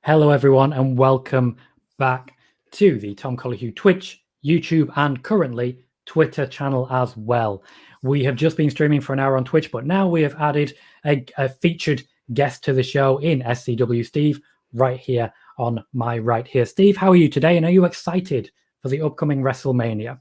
Hello, everyone, and welcome back to the Tom Colohue Twitch, YouTube, and currently Twitter channel as well. We have just been streaming for an hour on Twitch, but now we have added a featured guest to the show in SCW Steve, right here on my right here. Steve, how are you today, and are you excited for the upcoming WrestleMania?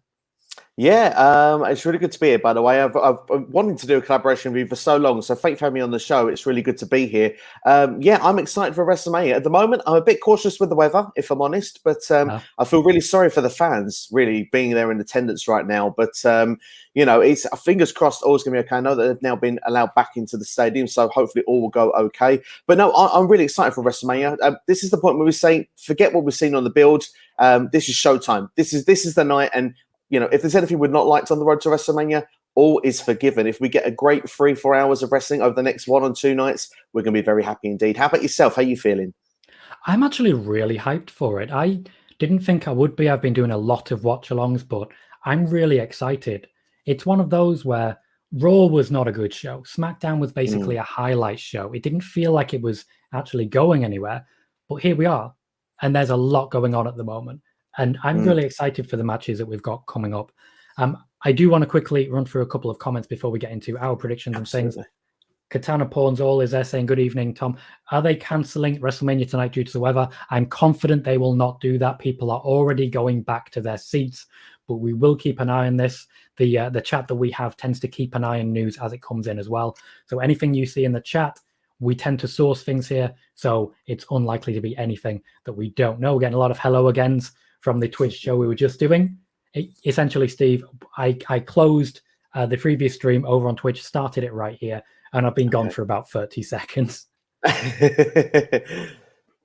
Yeah, it's really good to be here, by the way. I've wanted to do a collaboration with you for so long, so thanks for having me on the show. It's really good to be here. Yeah, I'm excited for WrestleMania. At the moment, I'm a bit cautious with the weather, if I'm honest, but I feel really sorry for the fans, really, being there in attendance right now. But, you know, it's fingers crossed all's going to be okay. I know that they've now been allowed back into the stadium, so hopefully all will go okay. But no, I'm really excited for WrestleMania. This is the point where we say, forget what we've seen on the build. This is showtime. This is the night, and you know, if there's anything we'd not liked on the road to WrestleMania, all is forgiven. If we get a great 3-4 hours of wrestling over the next 1 or 2 nights, we're going to be very happy indeed. How about yourself? How are you feeling? I'm actually really hyped for it. I didn't think I would be. I've been doing a lot of watch-alongs, but I'm really excited. It's one of those where Raw was not a good show. SmackDown was basically a highlight show. It didn't feel like it was actually going anywhere, but here we are. And there's a lot going on at the moment. And I'm really excited for the matches that we've got coming up. I do want to quickly run through a couple of comments before we get into our predictions and things. Katana Pawns All is there saying, good evening, Tom. Are they cancelling WrestleMania tonight due to the weather? I'm confident they will not do that. People are already going back to their seats, but we will keep an eye on this. The chat that we have tends to keep an eye on news as it comes in as well. So anything you see in the chat, we tend to source things here. So it's unlikely to be anything that we don't know. We're getting a lot of hello agains from the Twitch show we were just doing. Essentially, Steve, I closed the previous stream over on Twitch, started it right here, and I've been gone for about 30 seconds.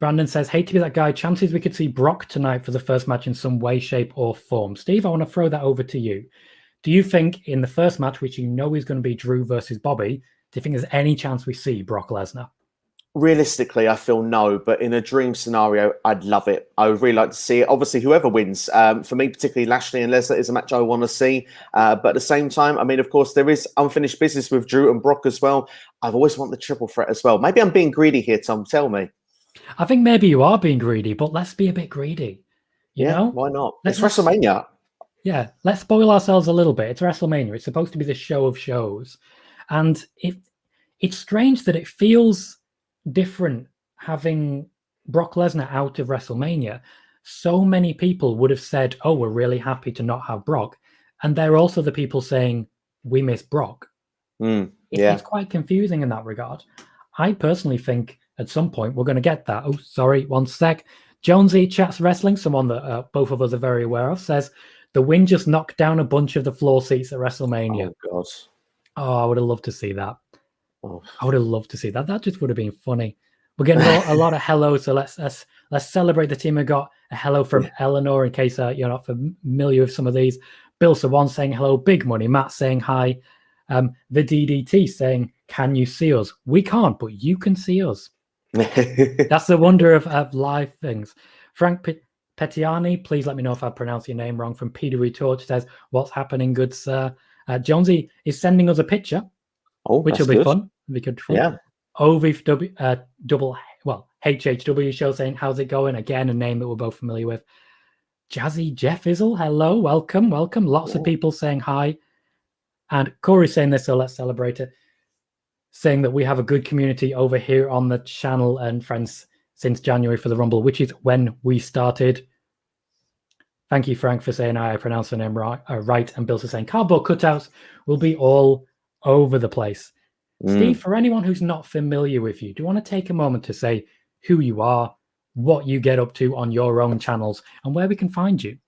Brandon says, hate to be that guy. Chances we could see Brock tonight for the first match in some way, shape, or form. Steve, I want to throw that over to you. Do you think in the first match, which you know is going to be Drew versus Bobby, do you think there's any chance we see Brock Lesnar? Realistically, I feel no, but in a dream scenario, I'd love it. I would really like to see it. Obviously, whoever wins, for me, particularly Lashley and Lesnar is a match I want to see. But at the same time, I mean, of course, there is unfinished business with Drew and Brock as well. I've always wanted the triple threat as well. Maybe I'm being greedy here, Tom. Tell me. I think maybe you are being greedy, but let's be a bit greedy. You know? Why not? It's WrestleMania. Yeah, let's spoil ourselves a little bit. It's WrestleMania. It's supposed to be the show of shows. And it's strange that it feels different having Brock Lesnar out of WrestleMania. So many people would have said, oh, we're really happy to not have Brock. And they're also the people saying, we miss Brock. It's quite confusing in that regard. I personally think at some point we're going to get that. Oh, sorry, one sec. Jonesy Chats Wrestling, someone that both of us are very aware of, says, the win just knocked down a bunch of the floor seats at WrestleMania. Oh, God. Oh, I would have loved to see that. Oh. I would have loved to see that. That just would have been funny. We're getting a lot of hellos, so let's celebrate the team. We got a hello from Eleanor, in case you're not familiar with some of these. Bill Sawan saying hello. Big Money. Matt saying hi. The DDT saying, can you see us? We can't, but you can see us. That's the wonder of live things. Frank Pettiani, please let me know if I pronounce your name wrong. From Peter Torch says, what's happening, good sir? Jonesy is sending us a picture. Oh, which will be fun. Be good fun. Yeah. OVW HHW show saying, how's it going? Again, a name that we're both familiar with. Jazzy Jeff Izzle, hello, welcome. Lots of people saying hi. And Corey saying this, so let's celebrate it. Saying that we have a good community over here on the channel and friends since January for the Rumble, which is when we started. Thank you, Frank, for saying I pronounced the name right. And Bill's saying cardboard cutouts will be all over the place. Steve, for anyone who's not familiar with you, do you want to take a moment to say who you are, what you get up to on your own channels, and where we can find you?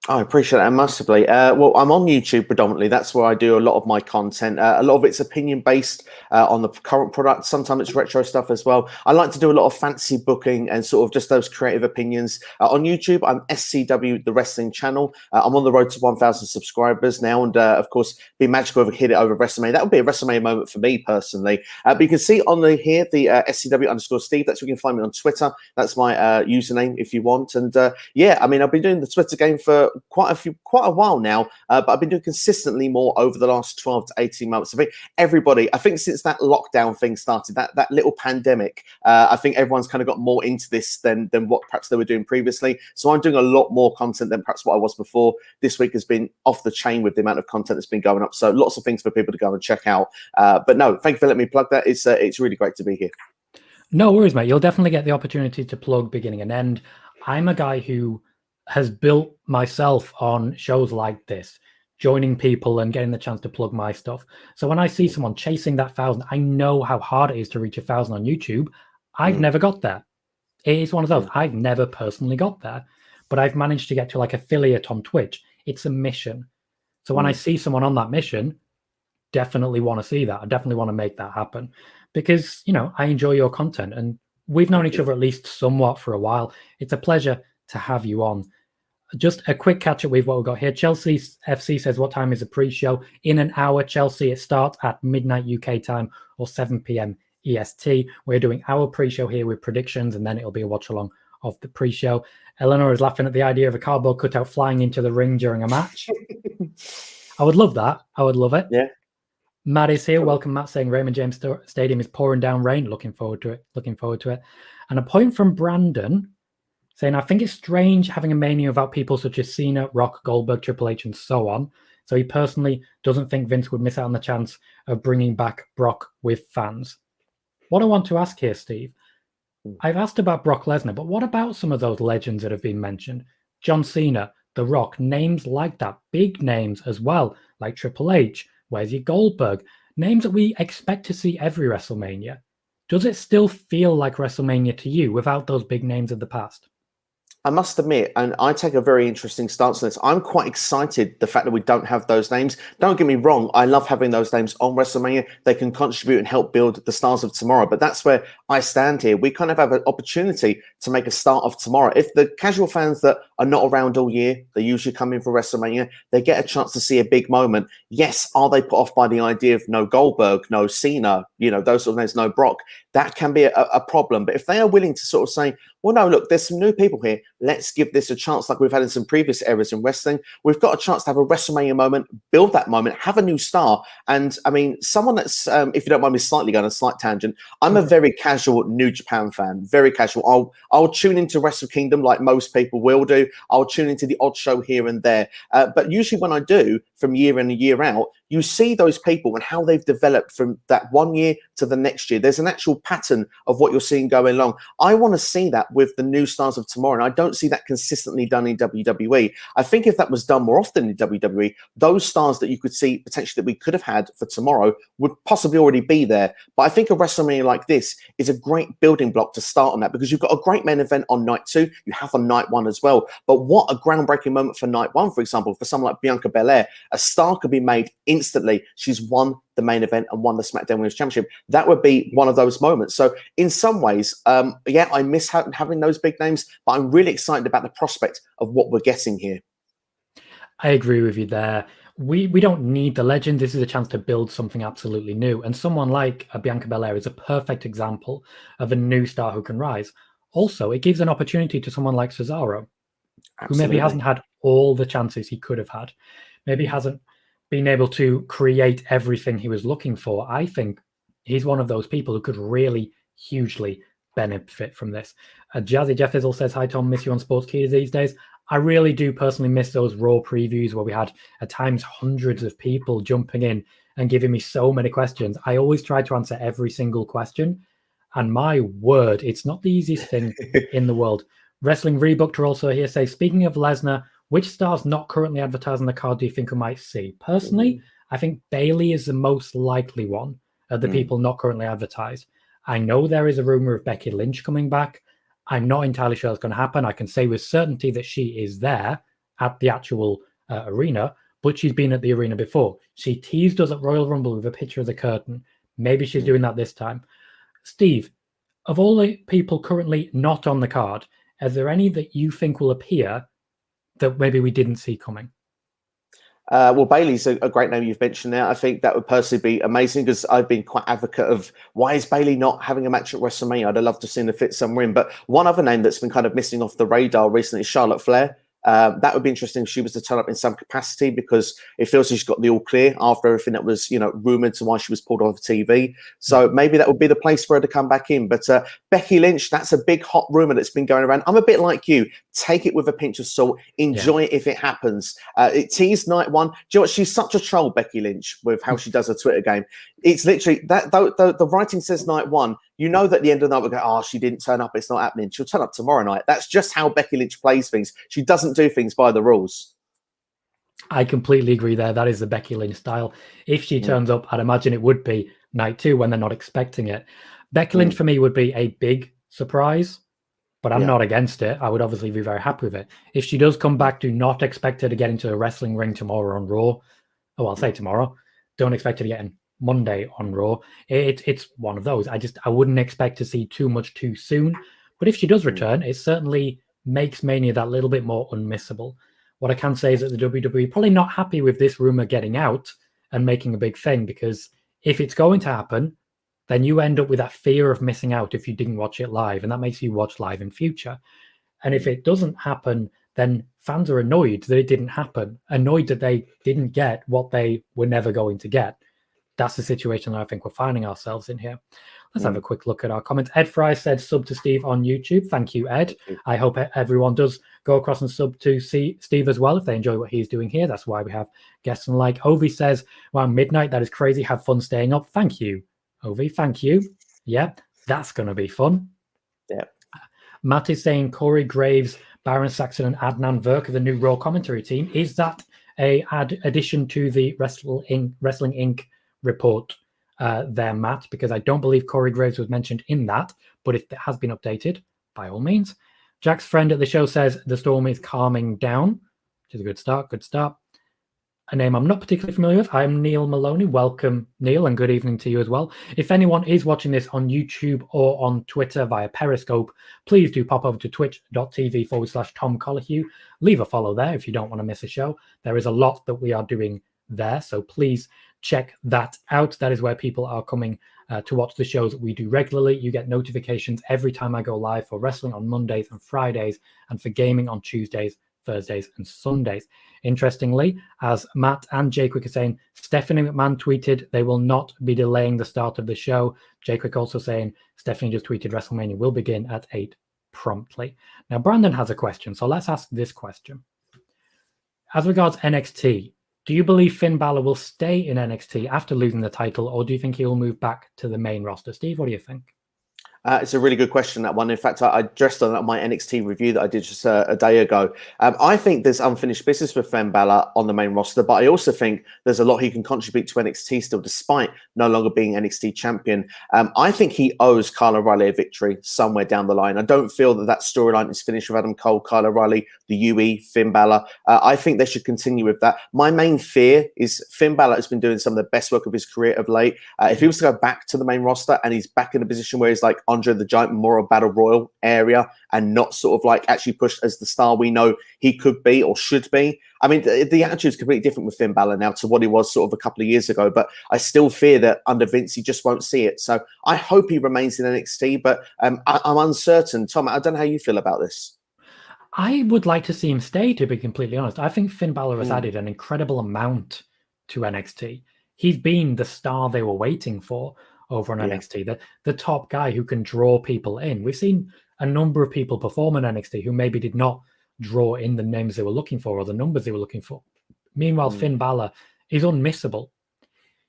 I appreciate that massively. Well, I'm on YouTube predominantly. That's where I do a lot of my content. A lot of it's opinion-based on the current product. Sometimes it's retro stuff as well. I like to do a lot of fancy booking and sort of just those creative opinions. On YouTube, I'm SCW, the wrestling channel. I'm on the road to 1,000 subscribers now. And, of course, be magical if we hit it over WrestleMania. That would be a WrestleMania moment for me, personally. But you can see on the SCW_Steve. That's where you can find me on Twitter. That's my username if you want. And, yeah, I mean, I've been doing the Twitter game for quite a while now, but I've been doing consistently more over the last 12 to 18 months. I think since that lockdown thing started, that little pandemic, I think everyone's kind of got more into this than what perhaps they were doing previously. So I'm doing a lot more content than perhaps what I was before. This week has been off the chain with the amount of content that's been going up. So lots of things for people to go and check out. But no, thank you for letting me plug that. It's really great to be here. No worries, mate. You'll definitely get the opportunity to plug beginning and end. I'm a guy who has built myself on shows like this, joining people and getting the chance to plug my stuff. So when I see someone chasing that 1,000, I know how hard it is to reach 1,000 on YouTube. I've never got there. It is one of those. I've never personally got there, but I've managed to get to like affiliate on Twitch. It's a mission. So when I see someone on that mission, definitely want to see that. I definitely want to make that happen because, you know, I enjoy your content and we've known each other at least somewhat for a while. It's a pleasure to have you on. Just a quick catch up with what we've got here. Chelsea FC says, what time is the pre-show? In an hour, Chelsea. It starts at midnight UK time or 7 p.m. EST. We're doing our pre-show here with predictions and then it'll be a watch along of the pre-show. Eleanor is laughing at the idea of a cardboard cutout flying into the ring during a match. I would love that. I would love it. Yeah. Matt is here. Welcome, Matt, saying Raymond James Stadium is pouring down rain. Looking forward to it. Looking forward to it. And a point from Brandon saying, I think it's strange having a mania about people such as Cena, Rock, Goldberg, Triple H, and so on. So he personally doesn't think Vince would miss out on the chance of bringing back Brock with fans. What I want to ask here, Steve, I've asked about Brock Lesnar, but what about some of those legends that have been mentioned? John Cena, The Rock, names like that, big names as well, like Triple H. Where's your Goldberg? Names that we expect to see every WrestleMania. Does it still feel like WrestleMania to you without those big names of the past? I must admit, and I take a very interesting stance on this, I'm quite excited the fact that we don't have those names. Don't get me wrong, I love having those names on WrestleMania. They can contribute and help build the stars of tomorrow. But that's where I stand here. We kind of have an opportunity to make a start of tomorrow. If the casual fans that are not around all year, they usually come in for WrestleMania, they get a chance to see a big moment. Yes, are they put off by the idea of no Goldberg, no Cena, you know, those sort of names, no Brock? That can be a problem. But if they are willing to sort of say, well, no, look, there's some new people here. Let's give this a chance like we've had in some previous eras in wrestling. We've got a chance to have a WrestleMania moment, build that moment, have a new star. And, I mean, someone that's, if you don't mind me slightly going on a slight tangent, I'm a very casual New Japan fan, very casual. I'll tune into Wrestle Kingdom like most people will do. I'll tune into the odd show here and there. But usually when I do, from year in and year out, you see those people and how they've developed from that one year to the next year. There's an actual pattern of what you're seeing going along. I want to see that with the new stars of tomorrow, and I don't see that consistently done in WWE. I think if that was done more often in WWE, those stars that you could see potentially that we could have had for tomorrow would possibly already be there. But I think a WrestleMania like this is a great building block to start on that, because you've got a great main event on night 2, you have on night 1 as well. But what a groundbreaking moment for night 1, for example, for someone like Bianca Belair. A star could be made instantly. She's won the main event and won the SmackDown Women's Championship. That would be one of those moments. So in some ways, yeah, I miss having those big names, but I'm really excited about the prospect of what we're getting here. I agree with you there. We don't need the legend. This is a chance to build something absolutely new. And someone like Bianca Belair is a perfect example of a new star who can rise. Also, it gives an opportunity to someone like Cesaro, who maybe hasn't had all the chances he could have had. Maybe hasn't been able to create everything he was looking for. I think he's one of those people who could really hugely benefit from this. Jazzy Jeff Izzle says, hi, Tom, miss you on Sports Key these days. I really do personally miss those Raw previews where we had at times hundreds of people jumping in and giving me so many questions. I always try to answer every single question. And my word, it's not the easiest thing in the world. Wrestling Rebooked are also here, say, speaking of Lesnar, which stars not currently advertised on the card do you think we might see? Personally, I think Bayley is the most likely one of the people not currently advertised. I know there is a rumor of Becky Lynch coming back. I'm not entirely sure it's going to happen. I can say with certainty that she is there at the actual arena, but she's been at the arena before. She teased us at Royal Rumble with a picture of the curtain. Maybe she's doing that this time. Steve, of all the people currently not on the card, are there any that you think will appear that maybe we didn't see coming? Well, Bayley's a great name you've mentioned there. I think that would personally be amazing, because I've been quite advocate of why is Bayley not having a match at WrestleMania? I'd have loved to see her fit somewhere in. But one other name that's been kind of missing off the radar recently is Charlotte Flair. That would be interesting if she was to turn up in some capacity, because it feels like she's got the all clear after everything that was, rumored to why she was pulled off TV. So maybe that would be the place for her to come back in. But Becky Lynch, that's a big hot rumor that's been going around. I'm a bit like you. Take it with a pinch of salt. Enjoy it if it happens. It teased night one. Do you know what? She's such a troll, Becky Lynch, with how she does her Twitter game. It's literally that the writing says night one. You know that at the end of the night we'll go, oh, she didn't turn up. It's not happening. She'll turn up tomorrow night. That's just how Becky Lynch plays things. She doesn't do things by the rules. I completely agree there. That is the Becky Lynch style. If she turns up, I'd imagine it would be night two when they're not expecting it. Becky Lynch for me would be a big surprise, but I'm not against it. I would obviously be very happy with it. If she does come back, do not expect her to get into a wrestling ring tomorrow on Raw. Oh, I'll say tomorrow. Don't expect her to get in Monday on Raw. It's one of those. I wouldn't expect to see too much too soon. But if she does return, it certainly makes Mania that little bit more unmissable. What I can say is that the WWE probably not happy with this rumor getting out and making a big thing, because if it's going to happen, then you end up with that fear of missing out if you didn't watch it live, and that makes you watch live in future. And if it doesn't happen, then fans are annoyed that it didn't happen, annoyed that they didn't get what they were never going to get. That's the situation that I think we're finding ourselves in here. Let's have a quick look at our comments. Ed Fry said sub to Steve on YouTube. Thank you, Ed. I hope everyone does go across and sub to Steve as well if they enjoy what he's doing here. That's why we have guests and like. Ovi says, around midnight, that is crazy. Have fun staying up. Thank you, Ovi. Thank you. Yeah, that's going to be fun. Yeah. Matt is saying Corey Graves, Baron Saxon, and Adnan Virk are the new Raw commentary team. Is that a addition to the Wrestling Inc. report there, Matt? Because I don't believe Corey Graves was mentioned in that, but if it has been updated, by all means. Jack's friend at the show says the storm is calming down, which is a good start. Good start. A name I'm not particularly familiar with. I'm Neil Maloney. Welcome, Neil, and good evening to you as well. If anyone is watching this on YouTube or on Twitter via Periscope, please do pop over to twitch.tv/Tom Colohue. Leave a follow there if you don't want to miss a show. There is a lot that we are doing there, so please check that out. That is where people are coming to watch the shows that we do regularly. You get notifications every time I go live for wrestling on Mondays and Fridays, and for gaming on Tuesdays, Thursdays, and Sundays. Interestingly, as Matt and Jay Quick are saying, Stephanie McMahon tweeted they will not be delaying the start of the show. Jay Quick also saying Stephanie just tweeted WrestleMania will begin at 8 promptly. Now, Brandon has a question, so let's ask this question. As regards NXT, do you believe Finn Balor will stay in NXT after losing the title, or do you think he will move back to the main roster? Steve, what do you think? It's a really good question, that one. In fact, I addressed on my NXT review that I did just a day ago. I think there's unfinished business with Finn Balor on the main roster, but I also think there's a lot he can contribute to NXT still, despite no longer being NXT champion. I think he owes Kyle O'Reilly a victory somewhere down the line. I don't feel that storyline is finished with Adam Cole, Kyle O'Reilly, the UE, Finn Balor. I think they should continue with that. My main fear is Finn Balor has been doing some of the best work of his career of late. If he was to go back to the main roster and he's back in a position where he's like Andre the Giant Memorial Battle Royal area and not sort of like actually pushed as the star we know he could be or should be. I mean, the attitude is completely different with Finn Balor now to what he was sort of a couple of years ago, but I still fear that under Vince, he just won't see it. So I hope he remains in NXT, but I'm uncertain. Tom, I don't know how you feel about this. I would like to see him stay, to be completely honest. I think Finn Balor has added an incredible amount to NXT. He's been the star they were waiting for over on NXT, the top guy who can draw people in. We've seen a number of people perform in NXT who maybe did not draw in the names they were looking for or the numbers they were looking for. Meanwhile, Finn Balor is unmissable.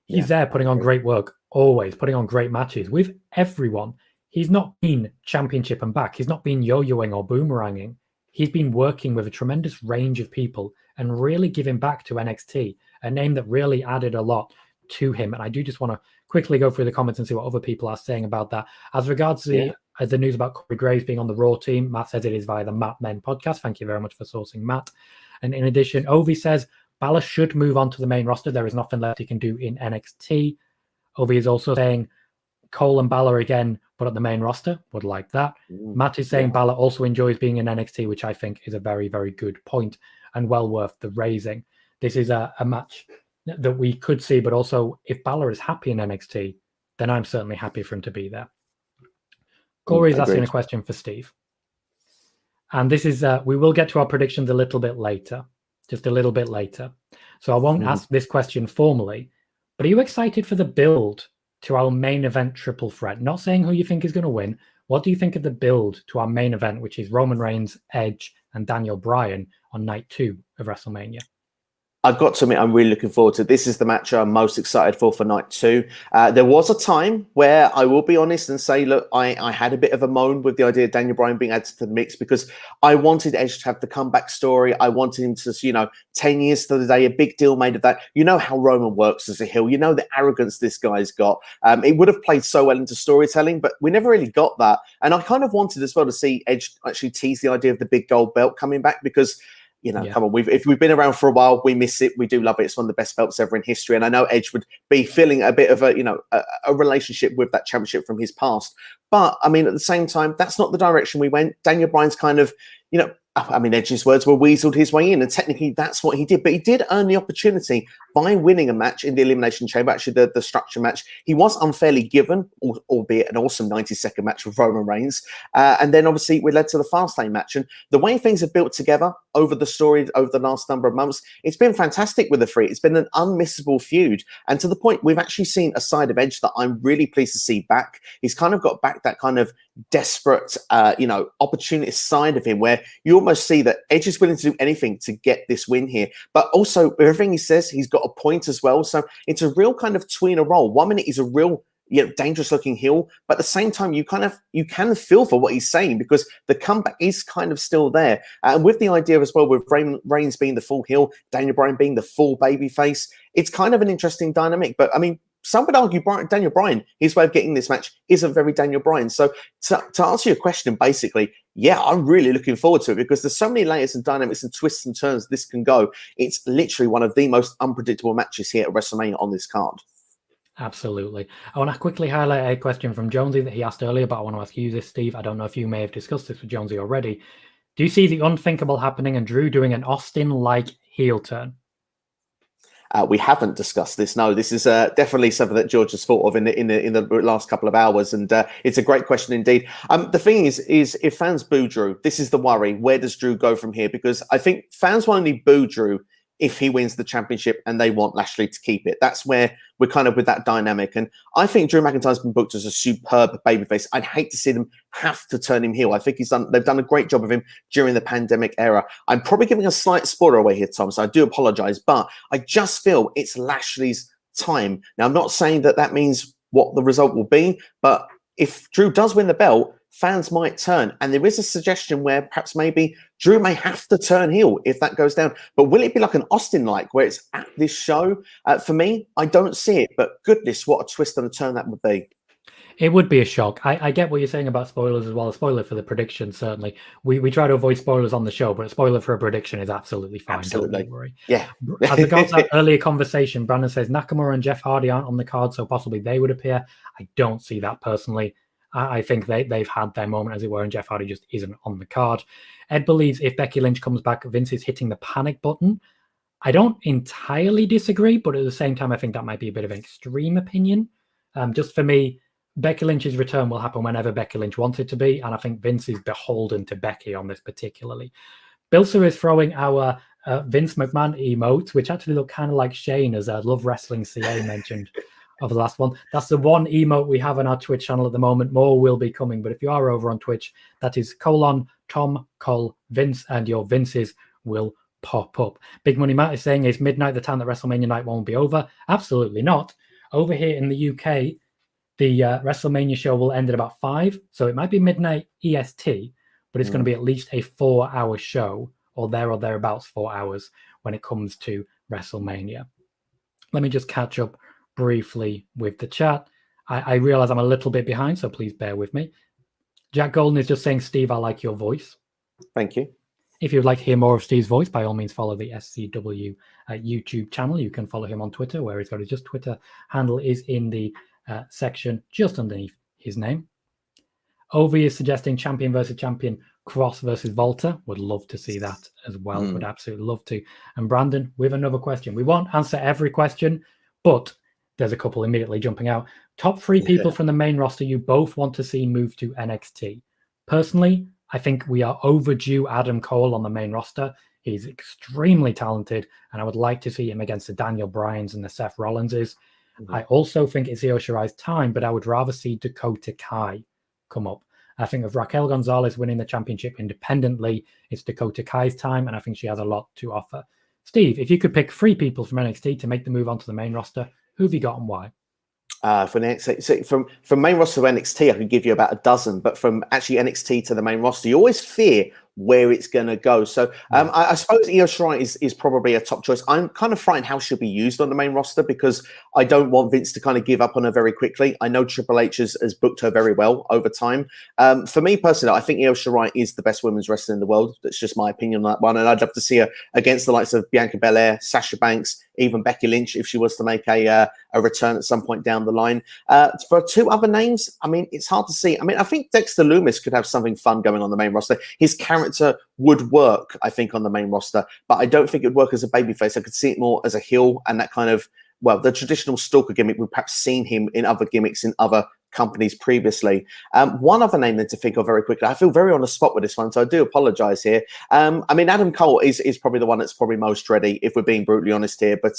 He's there putting on great work, always putting on great matches with everyone. He's not been championship and back. He's not been yo-yoing or boomeranging. He's been working with a tremendous range of people and really giving back to NXT, a name that really added a lot to him. And I do just want to quickly go through the comments and see what other people are saying about that. As regards to the news about Corey Graves being on the Raw team, Matt says it is via the Matt Men podcast. Thank you very much for sourcing, Matt. And in addition, Ovi says Balor should move on to the main roster. There is nothing left he can do in NXT. Ovi is also saying Cole and Balor again, but at the main roster. Would like that. Matt is saying Balor also enjoys being in NXT, which I think is a very, very good point and well worth the raising. This is a match that we could see, but also if Balor is happy in NXT, then I'm certainly happy for him to be there. Corey is asking a question for Steve. And this is, we will get to our predictions a little bit later, just a little bit later. So I won't ask this question formally, but are you excited for the build to our main event triple threat? Not saying who you think is going to win. What do you think of the build to our main event, which is Roman Reigns, Edge, and Daniel Bryan on night 2 of WrestleMania? I've got to admit, I'm really looking forward to it. This is the match I'm most excited for night 2. There was a time where I will be honest and say, look, I had a bit of a moan with the idea of Daniel Bryan being added to the mix because I wanted Edge to have the comeback story. I wanted him to, 10 years to the day, a big deal made of that. You know how Roman works as a heel. You know the arrogance this guy's got. It would have played so well into storytelling, but we never really got that. And I kind of wanted as well to see Edge actually tease the idea of the big gold belt coming back because come on, if we've been around for a while, we miss it. We do love it. It's one of the best belts ever in history. And I know Edge would be feeling a bit of a relationship with that championship from his past. But I mean, at the same time, that's not the direction we went. Daniel Bryan's kind of, Edge's words were weaseled his way in, and technically that's what he did. But he did earn the opportunity by winning a match in the Elimination Chamber, actually the structure match. He was unfairly given, albeit an awesome 90-second match with Roman Reigns. And then obviously we led to the Fastlane match. And the way things have built together over the story over the last number of months, it's been fantastic with the three. It's been an unmissable feud. And to the point, we've actually seen a side of Edge that I'm really pleased to see back. He's kind of got back that kind of desperate, opportunist side of him where you almost see that Edge is willing to do anything to get this win here. But also, everything he says, he's got a point as well. So it's a real kind of tweener role. 1 minute he's a real dangerous looking heel, but at the same time you can feel for what he's saying because the comeback is kind of still there. And with the idea as well with Reigns being the full heel, Daniel Bryan being the full baby face, it's kind of an interesting dynamic. But I mean, some would argue Daniel Bryan, his way of getting this match isn't very Daniel Bryan. So to answer your question, basically, yeah, I'm really looking forward to it because there's so many layers and dynamics and twists and turns this can go. It's literally one of the most unpredictable matches here at WrestleMania on this card. Absolutely. I want to quickly highlight a question from Jonesy that he asked earlier, but I want to ask you this, Steve. I don't know if you may have discussed this with Jonesy already. Do you see the unthinkable happening and Drew doing an Austin-like heel turn? We haven't discussed this. No, this is definitely something that George has thought of in the last couple of hours, and it's a great question indeed. The thing is if fans boo Drew, this is the worry. Where does Drew go from here? Because I think fans will only boo Drew if he wins the championship and they want Lashley to keep it. That's where we're kind of with that dynamic. And I think Drew McIntyre's been booked as a superb babyface. I'd hate to see them have to turn him heel. I think they've done a great job of him during the pandemic era. I'm probably giving a slight spoiler away here, Tom, so I do apologize, but I just feel it's Lashley's time. Now, I'm not saying that means what the result will be, but if Drew does win the belt, fans might turn. And there is a suggestion where perhaps maybe Drew may have to turn heel if that goes down. But will it be like an Austin-like where it's at this show? For me, I don't see it. But goodness, what a twist and a turn that would be. It would be a shock. I get what you're saying about spoilers as well. A spoiler for the prediction, certainly. We try to avoid spoilers on the show, but a spoiler for a prediction is absolutely fine. Absolutely. Don't worry. Yeah. As regards that earlier conversation, Brandon says Nakamura and Jeff Hardy aren't on the card, so possibly they would appear. I don't see that personally. I think they've had their moment, as it were, and Jeff Hardy just isn't on the card. Ed believes if Becky Lynch comes back, Vince is hitting the panic button. I don't entirely disagree, but at the same time, I think that might be a bit of an extreme opinion. Just for me, Becky Lynch's return will happen whenever Becky Lynch wants it to be, and I think Vince is beholden to Becky on this particularly. Bilser is throwing our Vince McMahon emotes, which actually look kind of like Shane, as Love Wrestling CA mentioned of the last one. That's the one emote we have on our Twitch channel at the moment. More will be coming, but if you are over on Twitch, that is : Tom Col Vince, and your Vinces will pop up. Big Money Matt is saying, is midnight the time that WrestleMania night won't be over? Absolutely not. Over here in the UK, the WrestleMania show will end at about 5, so it might be midnight EST, but it's going to be at least a 4-hour show, or thereabouts 4 hours when it comes to WrestleMania. Let me just catch up briefly with the chat. I realize I'm a little bit behind, so please bear with me. Jack Golden is just saying, Steve, I like your voice. Thank you. If you'd like to hear more of Steve's voice, by all means, follow the SCW YouTube channel. You can follow him on Twitter, where he's got his Twitter handle is in the section just underneath his name. Ovi is suggesting champion versus champion, Cross versus Volta. Would love to see that as well. Would absolutely love to. And Brandon, with another question. We won't answer every question, but there's a couple immediately jumping out. Top 3 people from the main roster you both want to see move to NXT. Personally, I think we are overdue Adam Cole on the main roster. He's extremely talented, and I would like to see him against the Daniel Bryans and the Seth Rollinses. Mhm. I also think it's Io Shirai's time, but I would rather see Dakota Kai come up. I think of Raquel Gonzalez winning the championship independently, it's Dakota Kai's time, and I think she has a lot to offer. Steve, if you could pick 3 people from NXT to make the move onto the main roster, who have you got and why? For NXT, so from main roster to NXT, I could give you about a dozen, but from actually NXT to the main roster, you always fear where it's going to go. So I suppose Io Shirai is probably a top choice. I'm kind of frightened how she'll be used on the main roster because I don't want Vince to kind of give up on her very quickly. I know Triple H has booked her very well over time. For me personally, I think Io Shirai is the best women's wrestler in the world. That's just my opinion on that one. And I'd love to see her against the likes of Bianca Belair, Sasha Banks, even Becky Lynch if she was to make a return at some point down the line. For 2 other names, I mean, it's hard to see. I mean, I think Dexter Lumis could have something fun going on the main roster. His character would work, I think, on the main roster, but I don't think it would work as a babyface. I could see it more as a heel and that kind of, well, the traditional stalker gimmick. We've perhaps seen him in other gimmicks in other companies previously. One other name then to think of very quickly. I feel very on the spot with this one, so I do apologize here. I mean, Adam Cole is probably the one that's probably most ready, if we're being brutally honest here. But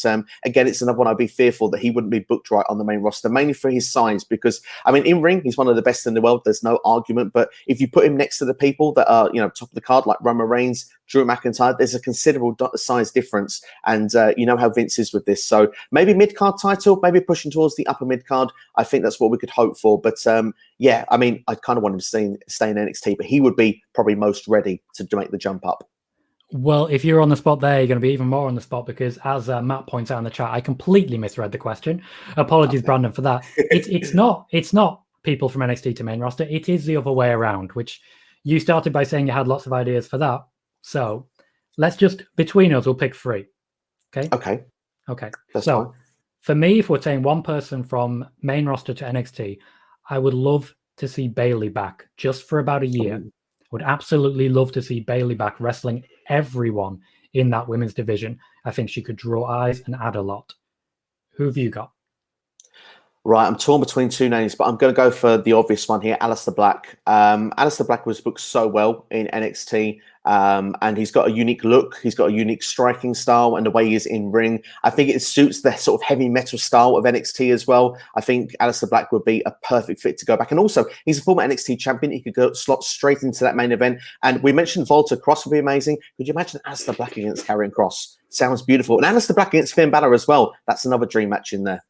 again, it's another one I'd be fearful that he wouldn't be booked right on the main roster, mainly for his size. Because I mean, in ring, he's one of the best in the world. There's no argument. But if you put him next to the people that are top of the card, like Roman Reigns, Drew McIntyre, there's a considerable size difference. And you know how Vince is with this. So maybe mid-card title, maybe pushing towards the upper mid-card. I think that's what we could hope for. But yeah, I mean, I kind of want him to stay in NXT, but he would be probably most ready to make the jump up. Well, if you're on the spot there, you're going to be even more on the spot because, as Matt points out in the chat, I completely misread the question. Apologies, Okay. Brandon, for that. It's not people from NXT to main roster. It is the other way around, which you started by saying you had lots of ideas for that. So let's just, between us, we'll pick 3. Okay. That's so fine. For me, if we're saying one person from main roster to NXT, I would love to see Bayley back just for about a year. Would absolutely love to see Bayley back wrestling everyone in that women's division. I think she could draw eyes and add a lot. Who have you got? Right, I'm torn between 2 names, but I'm going to go for the obvious one here, Aleister Black. Aleister Black was booked so well in NXT, and he's got a unique look. He's got a unique striking style, and the way he is in ring, I think it suits the sort of heavy metal style of NXT as well. I think Aleister Black would be a perfect fit to go back. And also, he's a former NXT champion. He could go slot straight into that main event. And we mentioned Volta Cross would be amazing. Could you imagine Aleister Black against Karrion Kross? Sounds beautiful. And Aleister Black against Finn Balor as well. That's another dream match in there.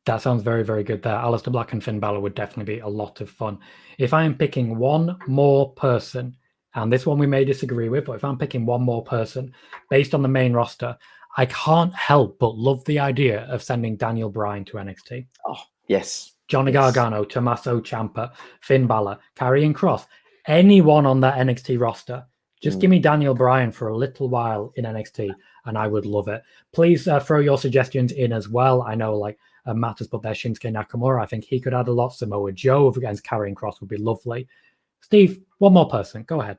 That sounds very, very good there. Aleister Black and Finn Balor would definitely be a lot of fun. If I am picking one more person, and this one we may disagree with, but if I'm picking one more person based on the main roster, I can't help but love the idea of sending Daniel Bryan to NXT. Oh, yes. Johnny Gargano, Tommaso Ciampa, Finn Balor, Karrion Kross, anyone on that NXT roster. Just give me Daniel Bryan for a little while in NXT, and I would love it. Please throw your suggestions in as well. I know, like, Matt has put there Shinsuke Nakamura. I think he could add a lot. Samoa Joe against Karrion Kross would be lovely. Steve, one more person. Go ahead.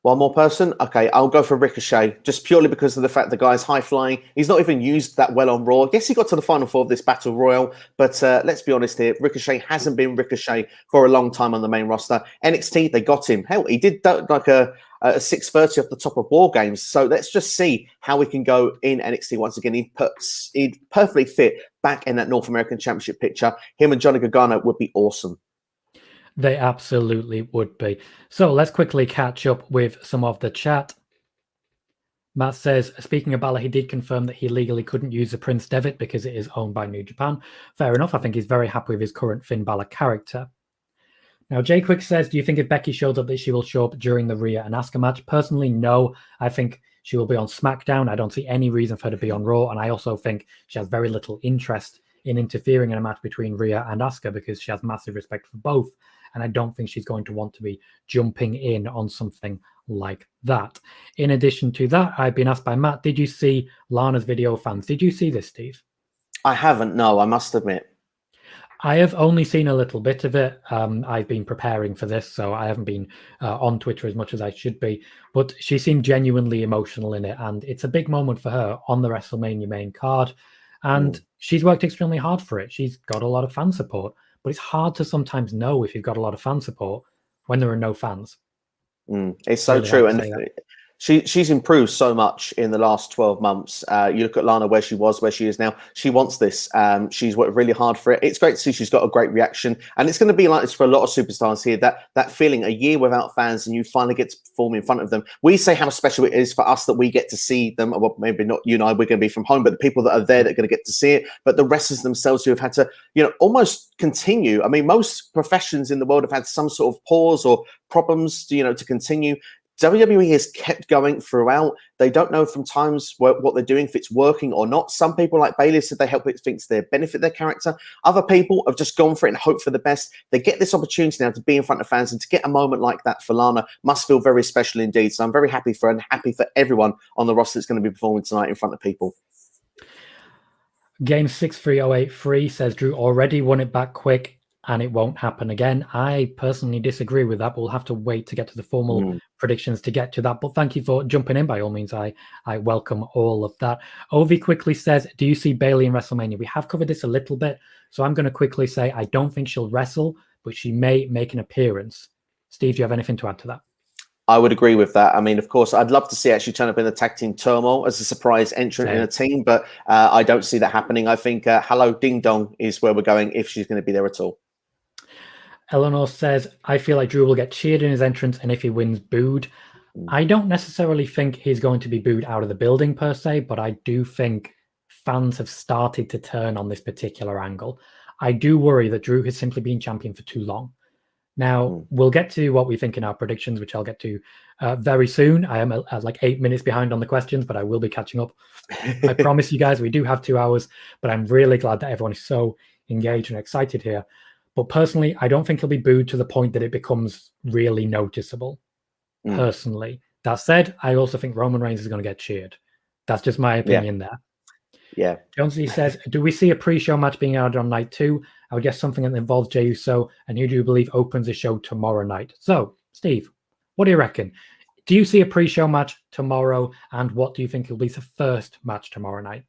One more person? Okay, I'll go for Ricochet, just purely because of the fact the guy's high-flying. He's not even used that well on Raw. Yes, he got to the Final 4 of this Battle Royal, but let's be honest here, Ricochet hasn't been Ricochet for a long time on the main roster. NXT, they got him. Hell, he did like a 6:30 off the top of War Games. So let's just see how we can go in NXT once again. He'd perfectly fit back in that North American Championship picture. Him and Johnny Gargano would be awesome. They absolutely would be. So let's quickly catch up with some of the chat. Matt says, speaking of Balor, he did confirm that he legally couldn't use the Prince Devitt because it is owned by New Japan. Fair enough. I think he's very happy with his current Finn Balor character. Now, Jay Quick says, do you think if Becky shows up that she will show up during the Rhea and Asuka match? Personally, no. I think she will be on SmackDown. I don't see any reason for her to be on Raw. And I also think she has very little interest in interfering in a match between Rhea and Asuka because she has massive respect for both. And I don't think she's going to want to be jumping in on something like that. In addition to that, I've been asked by Matt, did you see Lana's video, fans? Did you see this, Steve? I haven't, no, I must admit. I have only seen a little bit of it. I've been preparing for this, so I haven't been on Twitter as much as I should be. But she seemed genuinely emotional in it, and it's a big moment for her on the WrestleMania main card. And she's worked extremely hard for it. She's got a lot of fan support, but it's hard to sometimes know if you've got a lot of fan support when there are no fans. It's so Really true. hard to And say that. she's improved so much in the last 12 months. You look at Lana, where she was, where she is now. She wants this. She's worked really hard for it. It's great to see she's got a great reaction. And it's going to be like this for a lot of superstars here, that feeling a year without fans and you finally get to perform in front of them. We say how special it is for us that we get to see them. Well, maybe not you and I, we're going to be from home, but the people that are there that are going to get to see it. But the wrestlers themselves who have had to, almost continue. I mean, most professions in the world have had some sort of pause or problems, to continue. WWE has kept going throughout. They don't know from times what they're doing, if it's working or not. Some people, like Bayley, said they hope it thinks they benefit their character. Other people have just gone for it and hope for the best. They get this opportunity now to be in front of fans, and to get a moment like that for Lana must feel very special indeed. So I'm very happy for her and happy for everyone on the roster that's going to be performing tonight in front of people. Game 63083 says Drew already won it back quick and it won't happen again. I personally disagree with that, but we'll have to wait to get to the formal predictions to get to that. But thank you for jumping in by all means. I welcome all of that. Ovi quickly says, do you see Bayley in WrestleMania? We have covered this a little bit, so I'm going to quickly say I don't think she'll wrestle, but she may make an appearance. Steve, do you have anything to add to that? I would agree with that. I mean, of course, I'd love to see actually turn up in the tag team Turmoil as a surprise entrant in a team, but I don't see that happening. I think Hello Ding Dong is where we're going if she's going to be there at all. Eleanor says, I feel like Drew will get cheered in his entrance, and if he wins, booed. I don't necessarily think he's going to be booed out of the building per se, but I do think fans have started to turn on this particular angle. I do worry that Drew has simply been champion for too long. Now, we'll get to what we think in our predictions, which I'll get to very soon. I am like 8 minutes behind on the questions, but I will be catching up. I promise you guys, we do have 2 hours, but I'm really glad that everyone is so engaged and excited here. But personally, I don't think he'll be booed to the point that it becomes really noticeable. Personally. That said, I also think Roman Reigns is going to get cheered. That's just my opinion there. Yeah. Jonesy says, do we see a pre-show match being added on night 2? I would guess something that involves Jey Uso, and who do you believe opens the show tomorrow night? So, Steve, what do you reckon? Do you see a pre-show match tomorrow, and what do you think will be the first match tomorrow night?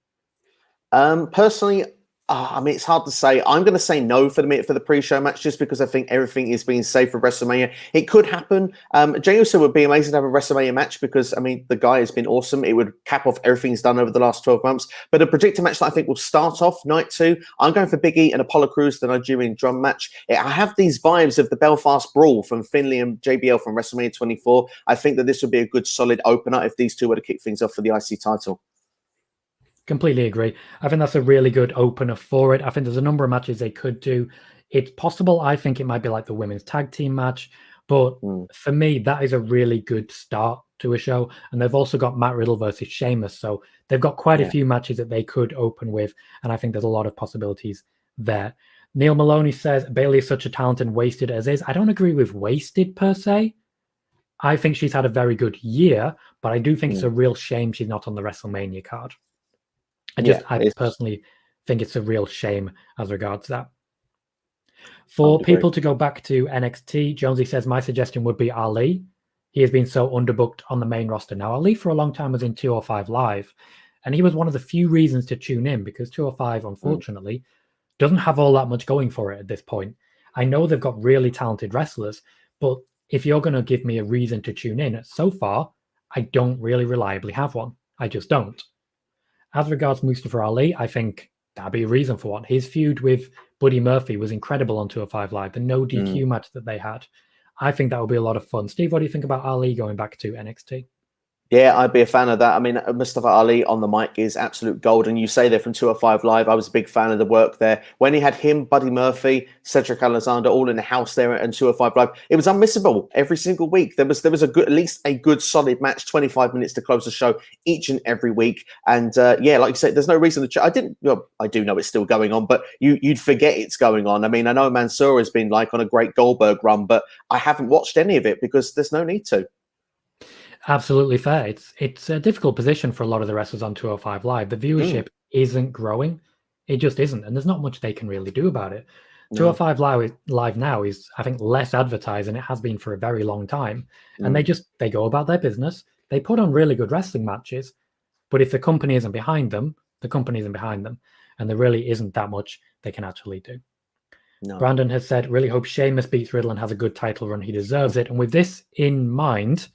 Personally, I mean, it's hard to say. I'm going to say no for the pre-show match, just because I think everything is being saved for WrestleMania. It could happen. Jey Uso would be amazing to have a WrestleMania match because, I mean, the guy has been awesome. It would cap off everything he's done over the last 12 months. But a predicted match that I think will start off night 2, I'm going for Big E and Apollo Crews, the Nigerian drum match. I have these vibes of the Belfast Brawl from Finlay and JBL from WrestleMania 24. I think that this would be a good solid opener if these two were to kick things off for the IC title. Completely agree. I think that's a really good opener for it. I think there's a number of matches they could do. It's possible. I think it might be like the women's tag team match. But for me, that is a really good start to a show. And they've also got Matt Riddle versus Sheamus. So they've got quite a few matches that they could open with. And I think there's a lot of possibilities there. Neil Maloney says, Bayley is such a talent and wasted as is. I don't agree with wasted per se. I think she's had a very good year. But I do think it's a real shame she's not on the WrestleMania card. I personally think it's a real shame as regards that. For people to go back to NXT, Jonesy says, my suggestion would be Ali. He has been so underbooked on the main roster. Now, Ali for a long time was in 205 Live, and he was one of the few reasons to tune in because 205, unfortunately, doesn't have all that much going for it at this point. I know they've got really talented wrestlers, but if you're going to give me a reason to tune in, so far, I don't really reliably have one. I just don't. As regards Mustafa Ali, I think that'd be a reason for one. His feud with Buddy Murphy was incredible on 205 Live, the no DQ match that they had. I think that would be a lot of fun. Steve, what do you think about Ali going back to NXT? Yeah, I'd be a fan of that. I mean, Mustafa Ali on the mic is absolute gold. And you say they're from 205 Live. I was a big fan of the work there. When he had him, Buddy Murphy, Cedric Alexander, all in the house there at 205 Live, it was unmissable every single week. There was a good, at least a good solid match, 25 minutes to close the show each and every week. And yeah, like you said, there's no reason to. I do know it's still going on, but you'd forget it's going on. I mean, I know Mansoor has been like on a great Goldberg run, but I haven't watched any of it because there's no need to. Absolutely fair. It's a difficult position for a lot of the wrestlers on 205 Live. The viewership isn't growing. It just isn't. And there's not much they can really do about it. No. 205 Live now is, I think, less advertised than it has been for a very long time. And they go about their business. They put on really good wrestling matches. But if the company isn't behind them, the company isn't behind them. And there really isn't that much they can actually do. No. Brandon has said, really hope Sheamus beats Riddle and has a good title run. He deserves it. And with this in mind,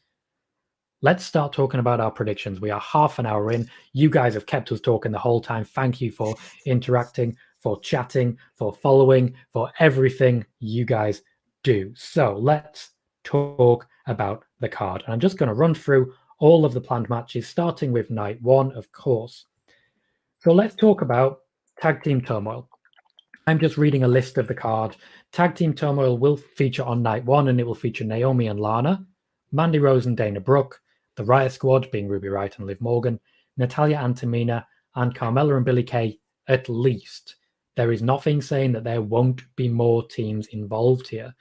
let's start talking about our predictions. We are half an hour in. You guys have kept us talking the whole time. Thank you for interacting, for chatting, for following, for everything you guys do. So let's talk about the card. And I'm just going to run through all of the planned matches, starting with night one, of course. So let's talk about Tag Team Turmoil. I'm just reading a list of the card. Tag Team Turmoil will feature on night one, and it will feature Naomi and Lana, Mandy Rose and Dana Brooke, the Riot Squad, being Ruby Riott and Liv Morgan, Natalya and Tamina, and Carmella and Billie Kay, at least. There is nothing saying that there won't be more teams involved here.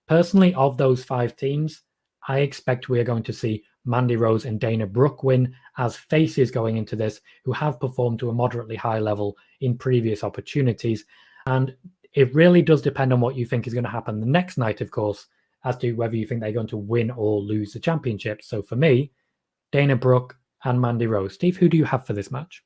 Personally, of those 5 teams, I expect we are going to see Mandy Rose and Dana Brooke win as faces going into this, who have performed to a moderately high level in previous opportunities. And it really does depend on what you think is going to happen the next night, of course, as to whether you think they're going to win or lose the championship. So for me, Dana Brooke and Mandy Rose. Steve, who do you have for this match?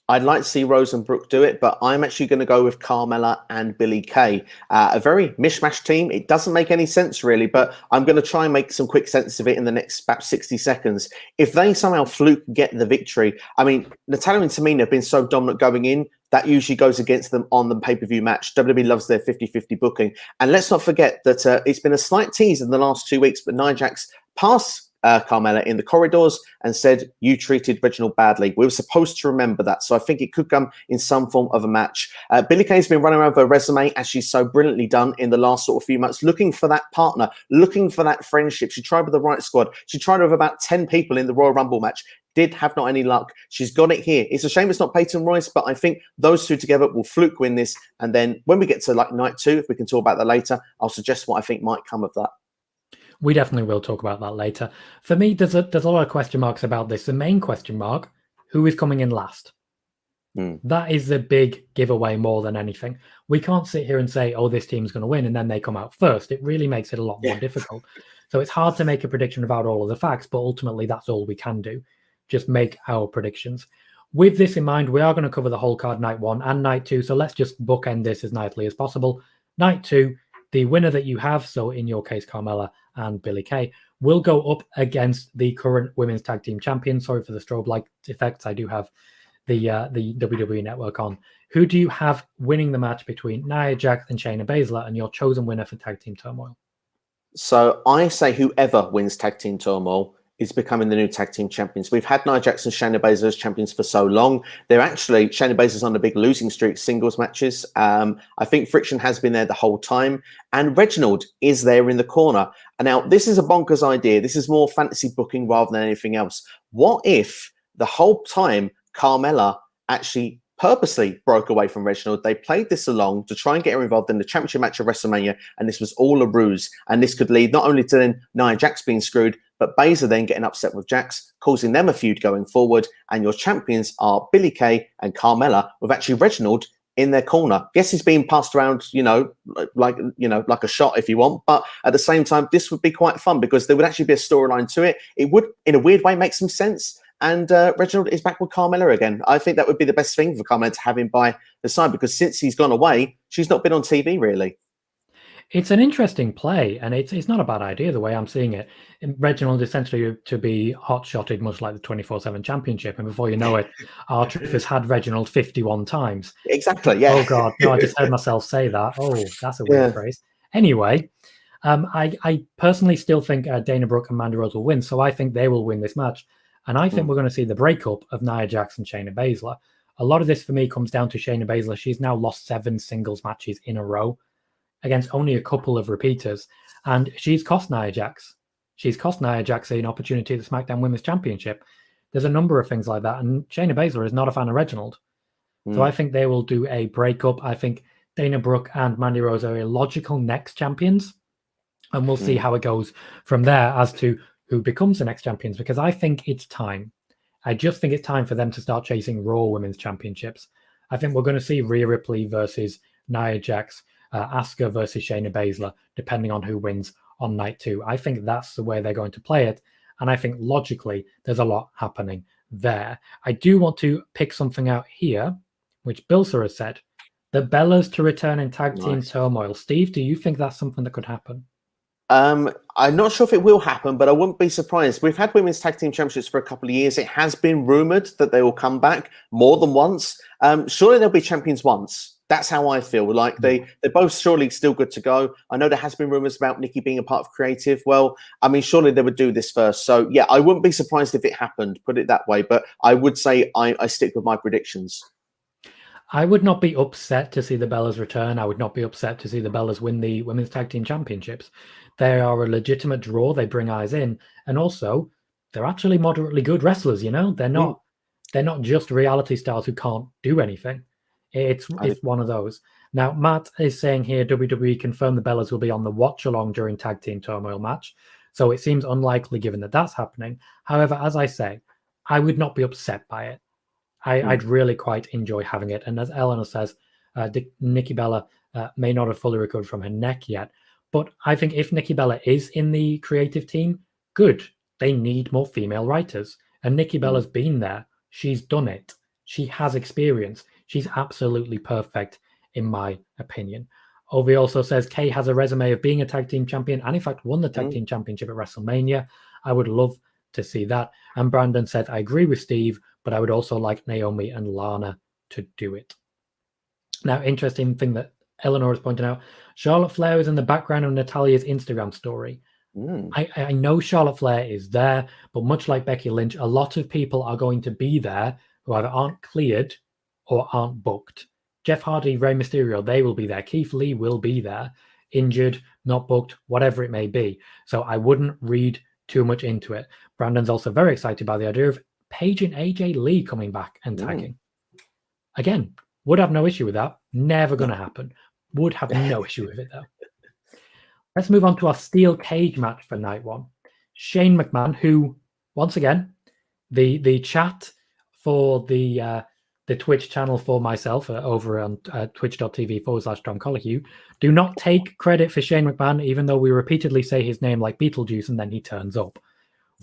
I'd like to see Rose and Brooke do it, but I'm actually going to go with Carmella and Billie Kay. A very mishmash team. It doesn't make any sense, really, but I'm going to try and make some quick sense of it in the next about 60 seconds. If they somehow fluke get the victory, I mean, Natalya and Tamina have been so dominant going in, that usually goes against them on the pay-per-view match. WWE loves their 50-50 booking. And let's not forget that it's been a slight tease in the last 2 weeks, but Nia Jax passed Carmella in the corridors and said, you treated Reginald badly. We were supposed to remember that. So I think it could come in some form of a match. Billie Kay's been running around with her resume, as she's so brilliantly done in the last sort of few months, looking for that partner, looking for that friendship. She tried with the Riot Squad. She tried with about 10 people in the Royal Rumble match. Did have not any luck. She's got it here. It's a shame it's not Peyton Royce, but I think those two together will fluke win this. And then when we get to like night 2, if we can talk about that later, I'll suggest what I think might come of that. We definitely will talk about that later. For me, there's a lot of question marks about this. The main question mark, who is coming in last? That is the big giveaway more than anything. We can't sit here and say, oh, this team's going to win, and then they come out first. It really makes it a lot more difficult. So it's hard to make a prediction without all of the facts, but ultimately that's all we can do. Just make our predictions. With this in mind, we are going to cover the whole card night 1 and night 2. So let's just bookend this as nightly as possible. Night 2, the winner that you have, so in your case, Carmella and Billie Kay, will go up against the current women's tag team champions. Sorry for the strobe light effects. I do have the WWE Network on. Who do you have winning the match between Nia Jax and Shayna Baszler, and your chosen winner for Tag Team Turmoil? So I say whoever wins Tag Team Turmoil is becoming the new tag team champions. We've had Nia Jax and Shayna Baszler as champions for so long. They're actually, Shayna Baszler's on a big losing streak, singles matches. I think friction has been there the whole time. And Reginald is there in the corner. And now, this is a bonkers idea. This is more fantasy booking rather than anything else. What if the whole time Carmella actually purposely broke away from Reginald? They played this along to try and get her involved in the championship match of WrestleMania, and this was all a ruse. And this could lead not only to then Nia Jax being screwed, but Baszler then getting upset with Jax, causing them a feud going forward. And your champions are Billie Kay and Carmella, with actually Reginald in their corner. Yes, he's being passed around, like a shot if you want. But at the same time, this would be quite fun because there would actually be a storyline to it. It would, in a weird way, make some sense. And Reginald is back with Carmella again. I think that would be the best thing for Carmella to have him by the side, because since he's gone away, she's not been on TV really. It's an interesting play, and it's not a bad idea the way I'm seeing it. Reginald essentially to be hot-shotted much like the 24/7 championship, and before you know it, R-Truth has had Reginald 51 times. Exactly, yeah. Oh, God. No, I just heard myself say that. Oh, that's a weird phrase. Anyway, I personally still think Dana Brooke and Mandy Rose will win, so I think they will win this match. And I think we're going to see the breakup of Nia Jax and Shayna Baszler. A lot of this for me comes down to Shayna Baszler. She's now lost 7 singles matches in a row against only a couple of repeaters. And she's cost Nia Jax. She's cost Nia Jax an opportunity at the SmackDown Women's Championship. There's a number of things like that. And Shayna Baszler is not a fan of Reginald. So I think they will do a breakup. I think Dana Brooke and Mandy Rose are a logical next champions. And we'll see how it goes from there as to who becomes the next champions, because I think it's time. I just think it's time for them to start chasing Raw Women's Championships. I think we're going to see Rhea Ripley versus Nia Jax, Asuka versus Shayna Baszler, depending on who wins on night 2. I think that's the way they're going to play it. And I think logically, there's a lot happening there. I do want to pick something out here, which Bilser has said. The Bellas to return in Tag Team Nice. Turmoil. Steve, do you think that's something that could happen? I'm not sure if it will happen, but I wouldn't be surprised. We've had women's tag team championships for a couple of years. It has been rumored that they will come back more than once. Surely they'll be champions once. That's how I feel. Like they're both surely still good to go. I know there has been rumors about Nikki being a part of creative. Well, I mean, surely they would do this first. So yeah, I wouldn't be surprised if it happened, put it that way. But I would say I stick with my predictions. I would not be upset to see the Bellas return. I would not be upset to see the Bellas win the Women's Tag Team Championships. They are a legitimate draw. They bring eyes in. And also, they're actually moderately good wrestlers, you know? They're not just reality stars who can't do anything. It's one of those. Now, Matt is saying here, WWE confirmed the Bellas will be on the watch-along during Tag Team Turmoil match. So it seems unlikely given that that's happening. However, as I say, I would not be upset by it. I'd really quite enjoy having it. And as Eleanor says, Nikki Bella may not have fully recovered from her neck yet. But I think if Nikki Bella is in the creative team, good. They need more female writers. And Nikki Bella's been there. She's done it. She has experience. She's absolutely perfect, in my opinion. Ovi also says Kay has a resume of being a tag team champion and in fact won the tag team championship at WrestleMania. I would love to see that. And Brandon said, I agree with Steve, but I would also like Naomi and Lana to do it. Now, interesting thing that Eleanor has pointed out, Charlotte Flair is in the background of Natalia's Instagram story. I know Charlotte Flair is there, but much like Becky Lynch, a lot of people are going to be there who either aren't cleared or aren't booked. Jeff Hardy, Rey Mysterio, they will be there. Keith Lee will be there, injured, not booked, whatever it may be. So I wouldn't read too much into it. Brandon's also very excited by the idea of Paige and AJ Lee coming back and tagging. Again, would have no issue with that. Never going to happen. Would have no issue with it, though. Let's move on to our steel cage match for night one. Shane McMahon, who, once again, the chat for the Twitch channel for myself over on twitch.tv/Tom Colohue, do not take credit for Shane McMahon, even though we repeatedly say his name like Beetlejuice and then he turns up.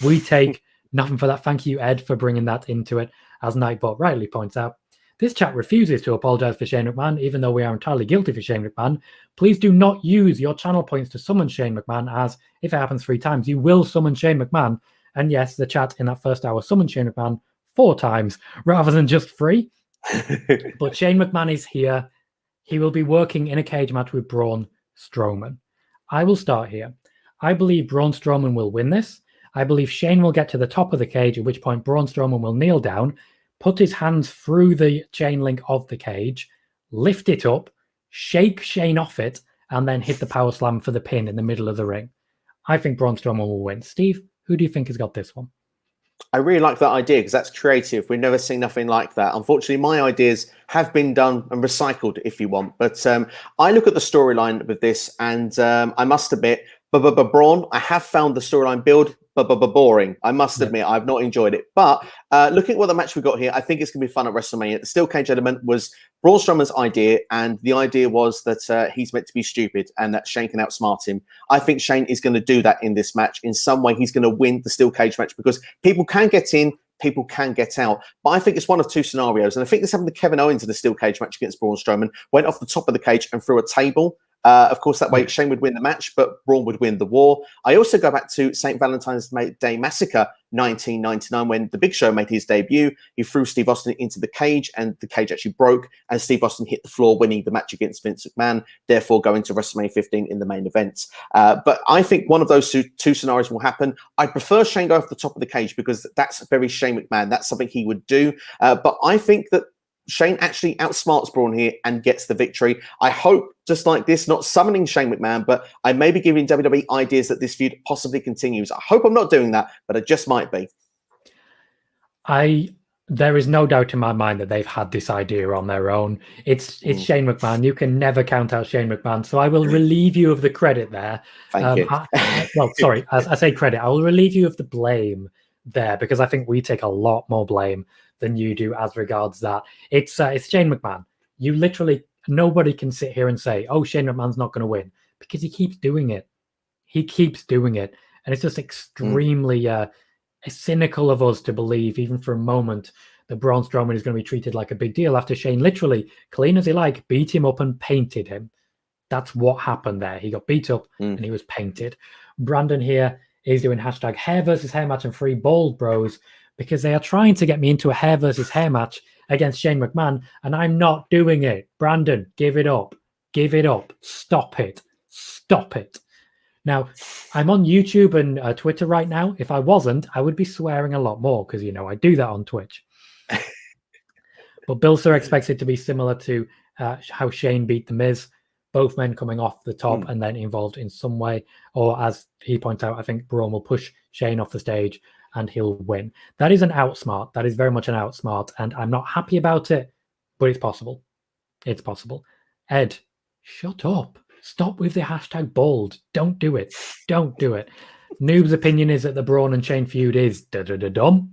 We take nothing for that. Thank you, Ed, for bringing that into it. As Nightbot rightly points out, this chat refuses to apologize for Shane McMahon, even though we are entirely guilty for Shane McMahon. Please do not use your channel points to summon Shane McMahon, as if it happens 3 times, you will summon Shane McMahon. And yes, the chat in that first hour summoned Shane McMahon 4 times rather than just 3. But Shane McMahon is here. He will be working in a cage match with Braun Strowman. I will start here. I believe Braun Strowman will win this. I believe Shane will get to the top of the cage, at which point Braun Strowman will kneel down, put his hands through the chain link of the cage, lift it up, shake Shane off it, and then hit the power slam for the pin in the middle of the ring. I think Braun Strowman will win. Steve, who do you think has got this one? I really like that idea because that's creative. We've never seen nothing like that. Unfortunately, my ideas have been done and recycled, if you want. But I look at the storyline with this, and I must admit, Braun, I have found the storyline build boring. I must admit, I've not enjoyed it. But looking at what the match we got here, I think it's going to be fun at WrestleMania. The steel cage element was Braun Strowman's idea, and the idea was that he's meant to be stupid and that Shane can outsmart him. I think Shane is going to do that in this match. In some way, he's going to win the steel cage match because people can get in, people can get out. But I think it's one of 2 scenarios. And I think this happened to Kevin Owens in the steel cage match against Braun Strowman, went off the top of the cage and threw a table. Of course, that way Shane would win the match, but Braun would win the war. I also go back to St. Valentine's Day Massacre 1999 when The Big Show made his debut. He threw Steve Austin into the cage and the cage actually broke and Steve Austin hit the floor, winning the match against Vince McMahon, therefore going to WrestleMania 15 in the main event. But I think one of those two scenarios will happen. I prefer Shane go off the top of the cage because that's very Shane McMahon. That's something he would do. But I think that Shane actually outsmarts Braun here and gets the victory. I hope, just like this, not summoning Shane McMahon, but I may be giving WWE ideas that this feud possibly continues. I hope I'm not doing that, but I just might be. There is no doubt in my mind that they've had this idea on their own. It's Shane McMahon. You can never count out Shane McMahon. So I will relieve you of the credit there. Thank you. Well, sorry, as I say credit, I will relieve you of the blame there because I think we take a lot more blame than you do as regards that. It's Shane McMahon. You literally, nobody can sit here and say, oh, Shane McMahon's not going to win because he keeps doing it. He keeps doing it. And it's just extremely cynical of us to believe, even for a moment, that Braun Strowman is going to be treated like a big deal after Shane literally, clean as he like, beat him up and painted him. That's what happened there. He got beat up and he was painted. Brandon here is doing hashtag hair versus hair match and free bald bros because they are trying to get me into a hair versus hair match against Shane McMahon, and I'm not doing it. Brandon, give it up. Give it up. Stop it. Stop it. Now, I'm on YouTube and Twitter right now. If I wasn't, I would be swearing a lot more because, I do that on Twitch. But Bill Sir expects it to be similar to how Shane beat The Miz, both men coming off the top and then involved in some way. Or as he points out, I think Braun will push Shane off the stage and he'll win. That is an outsmart. That is very much an outsmart. And I'm not happy about it, but it's possible. It's possible. Ed, shut up. Stop with the hashtag bald. Don't do it. Don't do it. Noob's opinion is that the Braun and Shane feud is dumb.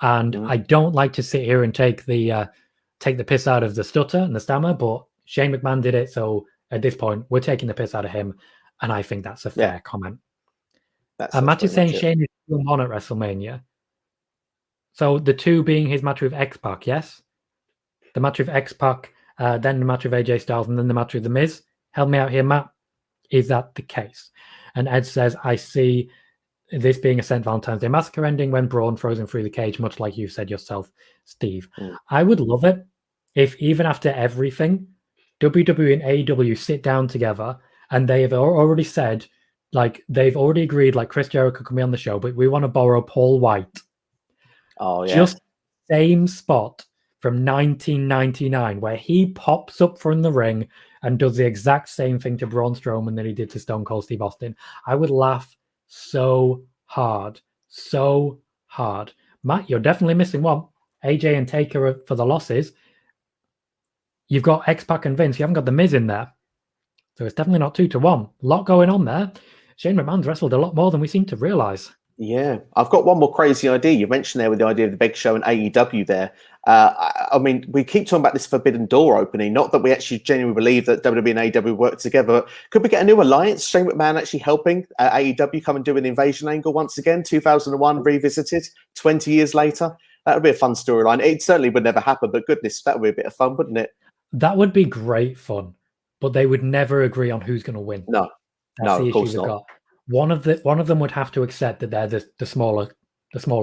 And I don't like to sit here and take the piss out of the stutter and the stammer, but Shane McMahon did it. So at this point, we're taking the piss out of him. And I think that's a fair comment. Matt is saying Shane is still on at WrestleMania. So the two being his match with X-Pac, yes? The match with X-Pac, then the match with AJ Styles, and then the match with The Miz. Help me out here, Matt. Is that the case? And Ed says, I see this being a St. Valentine's Day Massacre ending when Braun throws him through the cage, much like you said yourself, Steve. I would love it if even after everything, WWE and AEW sit down together and they have already said, like, they've already agreed, like, Chris Jericho can be on the show, but we want to borrow Paul White. Oh, yeah. Just same spot from 1999 where he pops up from the ring and does the exact same thing to Braun Strowman that he did to Stone Cold Steve Austin. I would laugh so hard. So hard. Matt, you're definitely missing one. AJ and Taker for the losses. You've got X-Pac and Vince. You haven't got The Miz in there. So it's definitely not 2-1. A lot going on there. Shane McMahon's wrestled a lot more than we seem to realize. Yeah, I've got one more crazy idea. You mentioned there with the idea of the Big Show and AEW there. I mean, we keep talking about this Forbidden Door opening. Not that we actually genuinely believe that WWE and AEW work together. Could we get a new alliance? Shane McMahon actually helping AEW come and do an invasion angle once again? 2001 revisited, 20 years later. That would be a fun storyline. It certainly would never happen, but goodness, that would be a bit of fun, wouldn't it? That would be great fun, but they would never agree on who's going to win. No, that's the issue they've got. One of them would have to accept that they're the smaller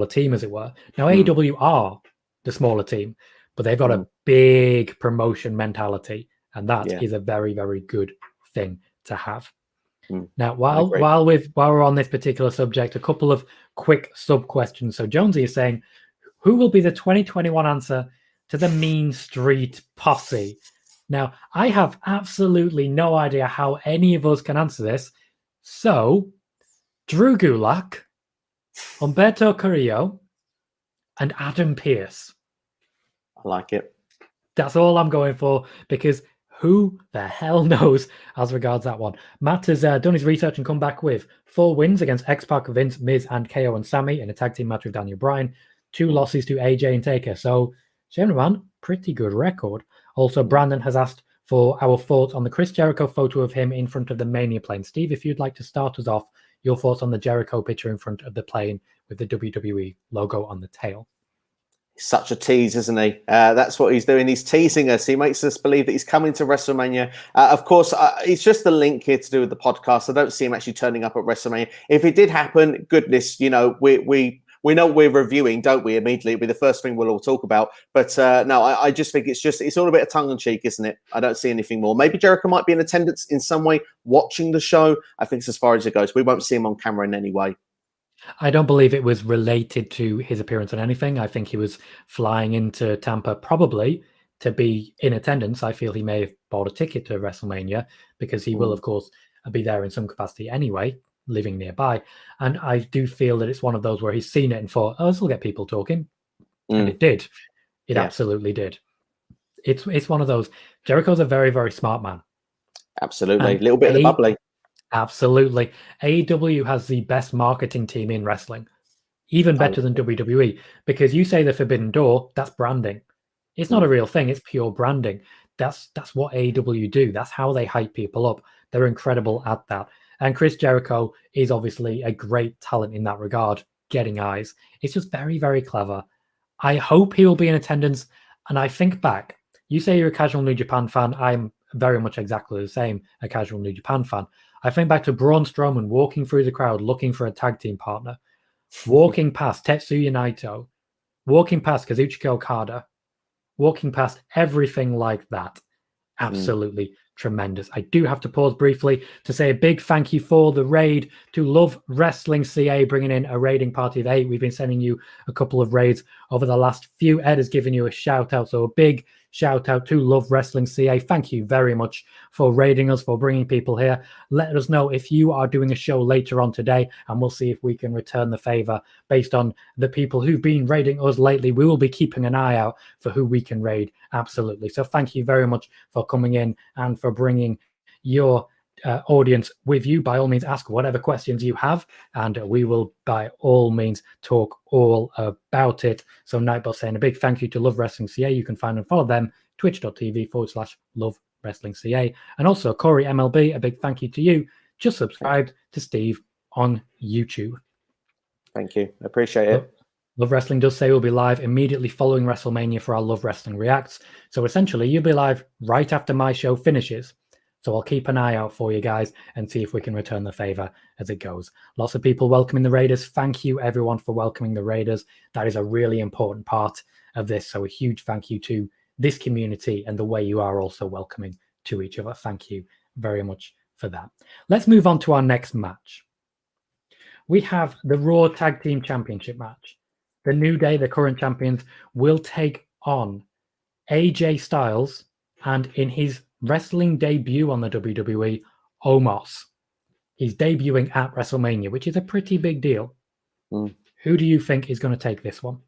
team, as it were. Now AEW are the smaller team, but they've got a big promotion mentality, and that is a very, very good thing to have. Now, while we're on this particular subject, a couple of quick sub questions. So Jonesy is saying, who will be the 2021 answer to the Mean Street Posse? Now, I have absolutely no idea how any of us can answer this. So, Drew Gulak, Humberto Carrillo, and Adam Pearce. I like it. That's all I'm going for, because who the hell knows as regards that one. Matt has done his research and come back with 4 wins against X-Pac, Vince, Miz, and KO and Sami in a tag team match with Daniel Bryan. 2 losses to AJ and Taker. So, Shane McMahon, pretty good record. Also, Brandon has asked for our thoughts on the Chris Jericho photo of him in front of the Mania plane. Steve, if you'd like to start us off, your thoughts on the Jericho picture in front of the plane with the WWE logo on the tail. Such a tease, isn't he? That's what he's doing. He's teasing us. He makes us believe that he's coming to WrestleMania. Of course, it's just the link here to do with the podcast. I don't see him actually turning up at WrestleMania. If it did happen, goodness, we know what we're reviewing, don't we? Immediately, it'll be the first thing we'll all talk about. But no, I just think it's all a bit of tongue in cheek, isn't it? I don't see anything more. Maybe Jericho might be in attendance in some way, watching the show. I think it's as far as it goes. We won't see him on camera in any way. I don't believe it was related to his appearance on anything. I think he was flying into Tampa probably to be in attendance. I feel he may have bought a ticket to WrestleMania because he will, of course, be there in some capacity anyway, living nearby. And I do feel that it's one of those where he's seen it and thought, oh, this will get people talking. And it did. It absolutely did. It's one of those. Jericho's a very, very smart man. Absolutely. A little bit of the bubbly. Absolutely. AEW has the best marketing team in wrestling, even better than WWE, because you say the Forbidden Door, that's branding. It's not a real thing. It's pure branding. That's what AEW do. That's how they hype people up. They're incredible at that. And Chris Jericho is obviously a great talent in that regard, getting eyes. It's just very, very clever. I hope he will be in attendance. And I think back, you say you're a casual New Japan fan. I'm very much exactly the same, a casual New Japan fan. I think back to Braun Strowman walking through the crowd looking for a tag team partner, walking past Tetsuya Naito, walking past Kazuchika Okada, walking past everything like that. Absolutely tremendous. I do have to pause briefly to say a big thank you for the raid to Love Wrestling CA, bringing in a raiding party of 8. We've been sending you a couple of raids over the last few. Ed has given you a shout out, so a big shout out to Love Wrestling CA. Thank you very much for raiding us, for bringing people here. Let us know if you are doing a show later on today, and we'll see if we can return the favor based on the people who've been raiding us lately. We will be keeping an eye out for who we can raid. Absolutely. So thank you very much for coming in and for bringing your audience with you. By all means, ask whatever questions you have, and we will by all means talk all about it. So Nightbot saying a big thank you to Love Wrestling CA. You can find and follow them, twitch.tv/Love Wrestling CA. And also Corey MLB, a big thank you to you. Just subscribed to Steve on YouTube. Thank you. Appreciate it. Love Wrestling does say we'll be live immediately following WrestleMania for our Love Wrestling Reacts. So essentially, you'll be live right after my show finishes. So I'll keep an eye out for you guys and see if we can return the favor as it goes. Lots of people welcoming the Raiders. Thank you, everyone, for welcoming the Raiders. That is a really important part of this. So a huge thank you to this community and the way you are also welcoming to each other. Thank you very much for that. Let's move on to our next match. We have the Raw Tag Team Championship match. The New Day, the current champions, will take on AJ Styles and in his wrestling debut on the WWE, Omos. He's debuting at WrestleMania, which is a pretty big deal. Who do you think is going to take this one?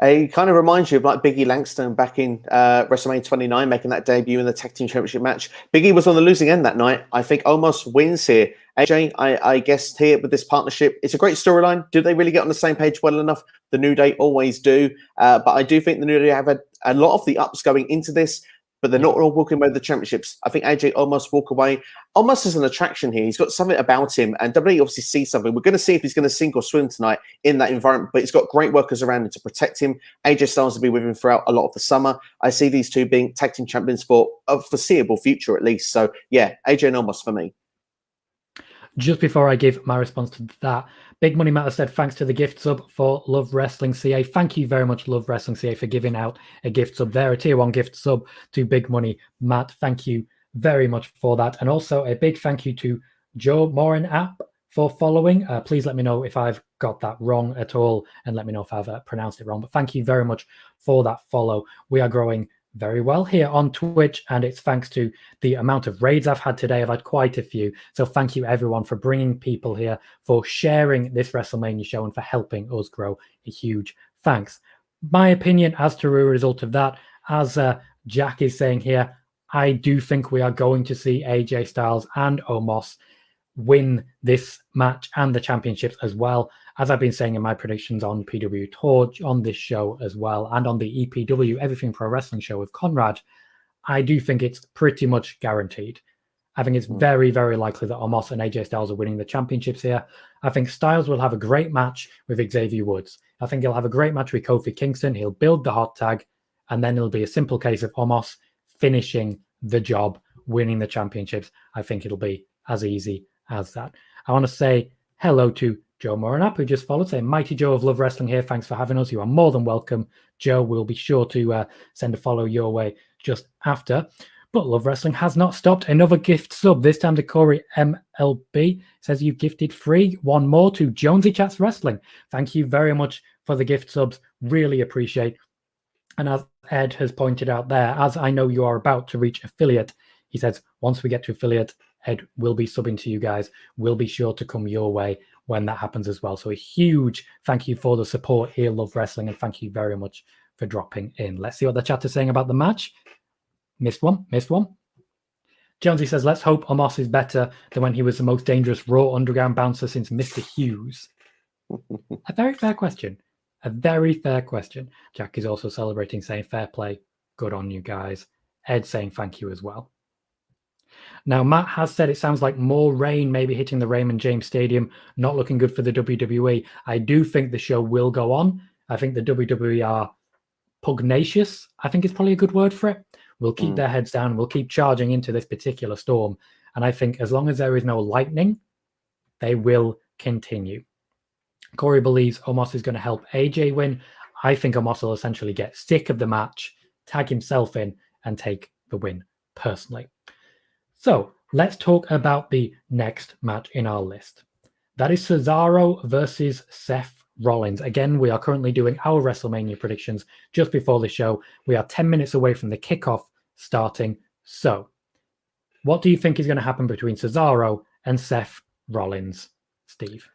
It kind of reminds you of like Biggie Langston back in WrestleMania 29, making that debut in the Tag Team Championship match. Biggie was on the losing end that night. I think Omos wins here. AJ, I guess here with this partnership, it's a great storyline. Do they really get on the same page well enough? The New Day always do. But I do think the New Day have had a lot of the ups going into this, but they're not all walking away with the championships. I think AJ almost walk away. Almost as an attraction here. He's got something about him, and WWE obviously sees something. We're going to see if he's going to sink or swim tonight in that environment, but he's got great workers around him to protect him. AJ Styles will be with him throughout a lot of the summer. I see these two being tag team champions for a foreseeable future at least. So yeah, AJ and Omos for me. Just before I give my response to that, Big Money Matter said, thanks to the gift sub for Love Wrestling CA. Thank you very much, Love Wrestling CA, for giving out a gift sub there, a tier 1 gift sub to Big Money Matt. Thank you very much for that. And also a big thank you to Joe Morin app for following. Please let me know if I've got that wrong at all, and let me know if I've pronounced it wrong. But thank you very much for that follow. We are growing very well here on Twitch, and it's thanks to the amount of raids I've had today. I've had quite a few, so thank you everyone for bringing people here, for sharing this WrestleMania show, and for helping us grow. A huge thanks. My opinion as to a result of that, as Jack is saying here, I do think we are going to see AJ Styles and Omos win this match and the championships as well. As I've been saying in my predictions on PW Torch, on this show as well, and on the EPW Everything Pro Wrestling show with Conrad, I do think it's pretty much guaranteed. I think it's very, very likely that Omos and AJ Styles are winning the championships here. I think Styles will have a great match with Xavier Woods. I think he'll have a great match with Kofi Kingston. He'll build the hot tag, and then it'll be a simple case of Omos finishing the job, winning the championships. I think it'll be as easy as that. I want to say hello to Joe Morinap, who just followed, saying, Mighty Joe of Love Wrestling here. Thanks for having us. You are more than welcome. Joe will be sure to send a follow your way just after. But Love Wrestling has not stopped. Another gift sub, this time to Corey MLB. Says you've gifted free. One more to Jonesy Chats Wrestling. Thank you very much for the gift subs. Really appreciate. And as Ed has pointed out there, as I know you are about to reach affiliate, he says, once we get to affiliate, Ed will be subbing to you guys. We'll be sure to come your way when that happens as well. So a huge thank you for the support here, Love Wrestling, and thank you very much for dropping in. Let's see what the chat is saying about the match. Missed one. Jonesy says, let's hope Omos is better than when he was the most dangerous Raw Underground bouncer since Mr. Hughes. A very fair question. A very fair question. Jack is also celebrating, saying fair play. Good on you guys. Ed saying thank you as well. Now, Matt has said it sounds like more rain maybe hitting the Raymond James Stadium. Not looking good for the WWE. I do think the show will go on. I think the WWE are pugnacious, I think is probably a good word for it. We'll keep their heads down. We'll keep charging into this particular storm. And I think as long as there is no lightning, they will continue. Corey believes Omos is going to help AJ win. I think Omos will essentially get sick of the match, tag himself in, and take the win personally. So let's talk about the next match in our list. That is Cesaro versus Seth Rollins. Again, we are currently doing our WrestleMania predictions just before the show. We are 10 minutes away from the kickoff starting. So, what do you think is going to happen between Cesaro and Seth Rollins, Steve?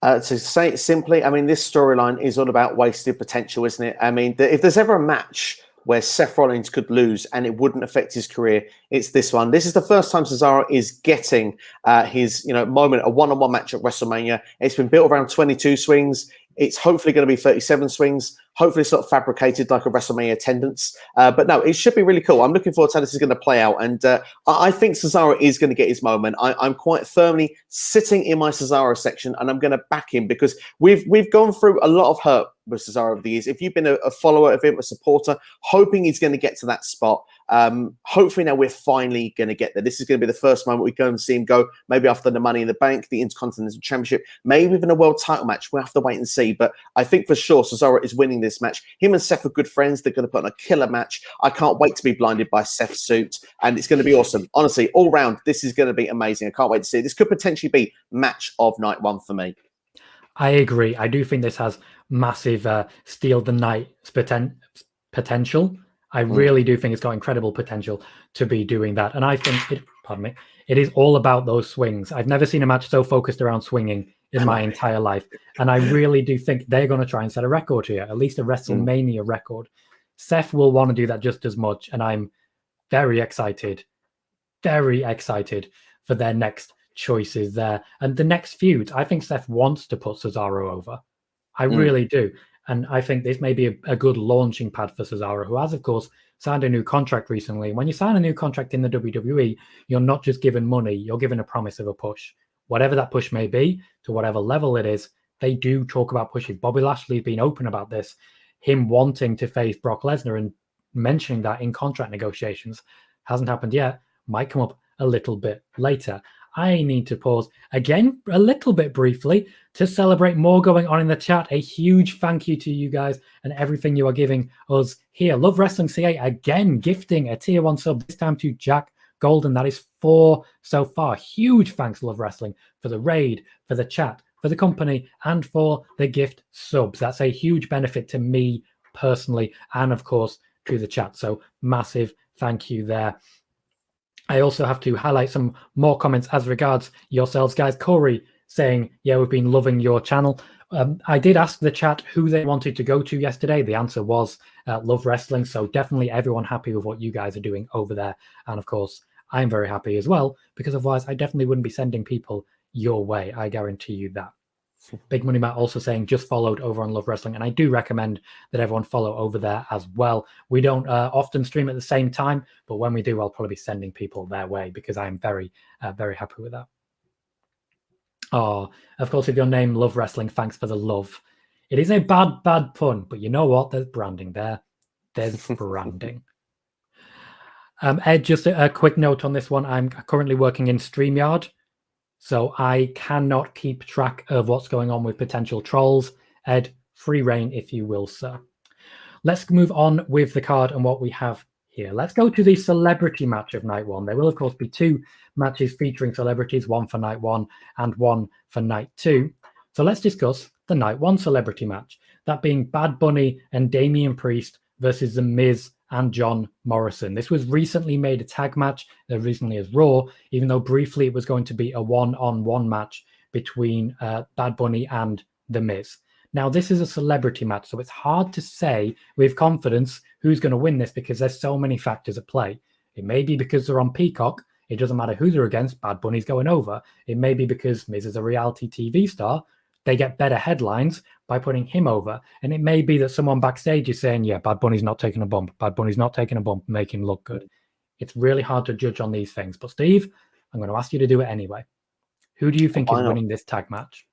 To say it simply, I mean, this storyline is all about wasted potential, isn't it? I mean, if there's ever a match where Seth Rollins could lose and it wouldn't affect his career, it's this one. This is the first time Cesaro is getting his moment, a one-on-one match at WrestleMania. It's been built around 22 swings. It's hopefully going to be 37 swings. Hopefully it's not fabricated like a WrestleMania attendance. But no, it should be really cool. I'm looking forward to how this is going to play out. And I think Cesaro is going to get his moment. I'm quite firmly sitting in my Cesaro section, and I'm going to back him because we've gone through a lot of hurt with Cesaro over the years. If you've been a follower of him, a supporter, hoping he's going to get to that spot, hopefully now we're finally going to get there. This is going to be the first moment we go and see him go, maybe after the Money in the Bank, the Intercontinental Championship, maybe even a world title match. We'll have to wait and see. But I think for sure Cesaro is winning this match. Him and Seth are good friends. They're going to put on a killer match. I can't wait to be blinded by Seth's suit, and it's going to be awesome. Honestly, all round, this is going to be amazing. I can't wait to see it. This could potentially be match of night one for me. I agree. I do think this has massive steal the night potential. I really do think it's got incredible potential to be doing that. And I think it is all about those swings. I've never seen a match so focused around swinging in my entire life. And I really do think they're going to try and set a record here, at least a WrestleMania record. Seth will want to do that just as much. And I'm very excited for their next choices there. And the next feud, I think Seth wants to put Cesaro over. I really do. And I think this may be a good launching pad for Cesaro, who has, of course, signed a new contract recently. When you sign a new contract in the WWE, you're not just given money, you're given a promise of a push. Whatever that push may be, to whatever level it is, they do talk about pushes. Bobby Lashley's been open about this, him wanting to face Brock Lesnar and mentioning that in contract negotiations. Hasn't happened yet, might come up a little bit later. I need to pause again a little bit briefly to celebrate more going on in the chat. A huge thank you to you guys and everything you are giving us here. Love Wrestling CA again gifting a tier 1 sub, this time to Jack Golden. That is 4 so far. Huge thanks, Love Wrestling, for the raid, for the chat, for the company, and for the gift subs. That's a huge benefit to me personally and, of course, to the chat. So massive thank you there. I also have to highlight some more comments as regards yourselves, guys. Corey saying, yeah, we've been loving your channel. I did ask the chat who they wanted to go to yesterday. The answer was Love Wrestling. So definitely everyone happy with what you guys are doing over there. And of course, I'm very happy as well, because otherwise I definitely wouldn't be sending people your way. I guarantee you that. Big Money Matt also saying just followed over on Love Wrestling, and I do recommend that everyone follow over there as well. We don't often stream at the same time, but when we do, I'll probably be sending people their way because I'm very happy with that. Oh, of course, if your name Love Wrestling, thanks for the love. It is a bad pun, but you know what? There's branding there. There's branding. Ed, just a quick note on this one. I'm currently working in StreamYard, so I cannot keep track of what's going on with potential trolls. Ed, free reign, if you will, sir. Let's move on with the card and what we have here. Let's go to the celebrity match of night one. There will, of course, be 2 matches featuring celebrities, one for night 1 and one for night 2. So let's discuss the night 1 celebrity match, that being Bad Bunny and Damian Priest versus The Miz and John Morrison. This was recently made a tag match, recently as Raw, even though briefly it was going to be a one-on-one match between Bad Bunny and The Miz. Now, this is a celebrity match, so it's hard to say with confidence who's going to win this because there's so many factors at play. It may be because they're on Peacock. It doesn't matter who they're against. Bad Bunny's going over. It may be because Miz is a reality TV star. They get better headlines by putting him over. And it may be that someone backstage is saying, yeah, Bad Bunny's not taking a bump. Bad Bunny's not taking a bump, make him look good. It's really hard to judge on these things. But Steve, I'm going to ask you to do it anyway. Who do you think is winning this tag match?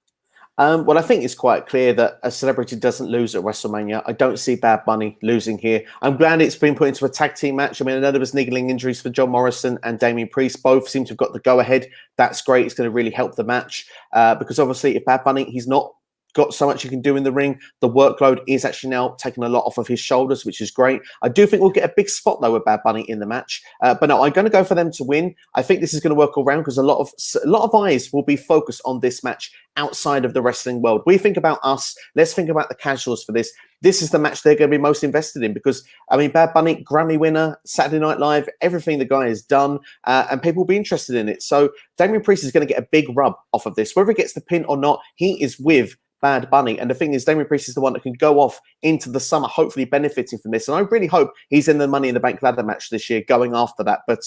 Well, I think it's quite clear that a celebrity doesn't lose at WrestleMania. I don't see Bad Bunny losing here. I'm glad it's been put into a tag team match. I mean, I know there was niggling injuries for John Morrison and Damian Priest. Both seem to have got the go-ahead. That's great. It's going to really help the match because obviously if Bad Bunny, he's not got so much he can do in the ring. The workload is actually now taking a lot off of his shoulders, which is great. I do think we'll get a big spot though with Bad Bunny in the match, but no, I'm going to go for them to win. I think this is going to work all around because a lot of eyes will be focused on this match outside of the wrestling world. We think about us. Let's think about the casuals for this. This is the match they're going to be most invested in because, I mean, Bad Bunny, Grammy winner, Saturday Night Live, everything the guy has done, and people will be interested in it. So Damian Priest is going to get a big rub off of this. Whether he gets the pin or not, he is with Bad Bunny. And the thing is, Damian Priest is the one that can go off into the summer, hopefully benefiting from this. And I really hope he's in the Money in the Bank ladder match this year going after that. But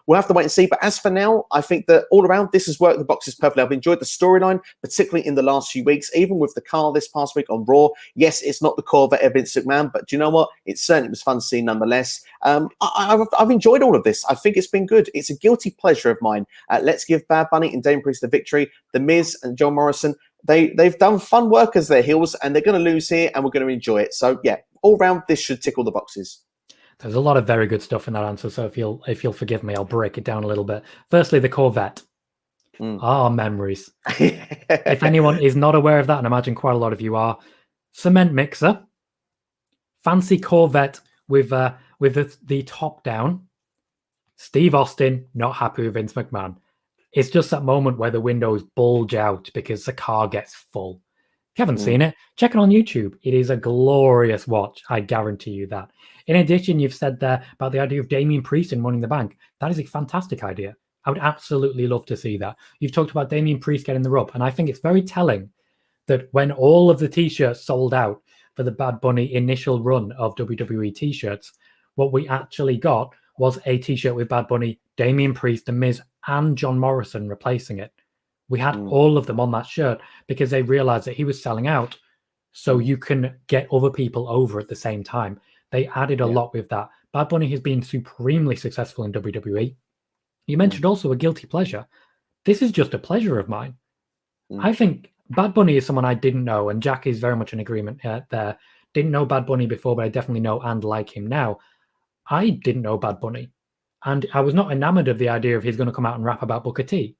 we'll have to wait and see. But as for now, I think that all around, this has worked the boxes perfectly. I've enjoyed the storyline, particularly in the last few weeks, even with the car this past week on Raw. Yes, it's not the Corvette of Vince McMahon, but do you know what? It certainly was fun to see nonetheless. I've enjoyed all of this. I think it's been good. It's a guilty pleasure of mine. Let's give Bad Bunny and Damian Priest the victory. The Miz and John Morrison, they've done fun work as their heels, and they're going to lose here, and we're going to enjoy it. So yeah, all round, this should tick all the boxes. There's a lot of very good stuff in that answer. So if you'll forgive me, I'll break it down a little bit. Firstly, the Corvette. Memories. If anyone is not aware of that, and I imagine quite a lot of you are, cement mixer, fancy Corvette with the top down. Steve Austin not happy with Vince McMahon. It's just that moment where the windows bulge out because the car gets full. If you haven't seen it, check it on YouTube. It is a glorious watch. I guarantee you that. In addition, you've said there about the idea of Damian Priest and Money in the Bank. That is a fantastic idea. I would absolutely love to see that. You've talked about Damian Priest getting the rub, and I think it's very telling that when all of the t-shirts sold out for the Bad Bunny initial run of WWE t-shirts, what we actually got was a t-shirt with Bad Bunny, Damian Priest, The Miz, and John Morrison replacing it. We had all of them on that shirt because they realized that he was selling out, so you can get other people over at the same time. They added a lot with that. Bad Bunny has been supremely successful in WWE. You mentioned also a guilty pleasure. This is just a pleasure of mine. I think Bad Bunny is someone I didn't know, and Jack is very much in agreement there. Didn't know Bad Bunny before, but I definitely know and like him now. I didn't know Bad Bunny, and I was not enamored of the idea of he's going to come out and rap about Booker T.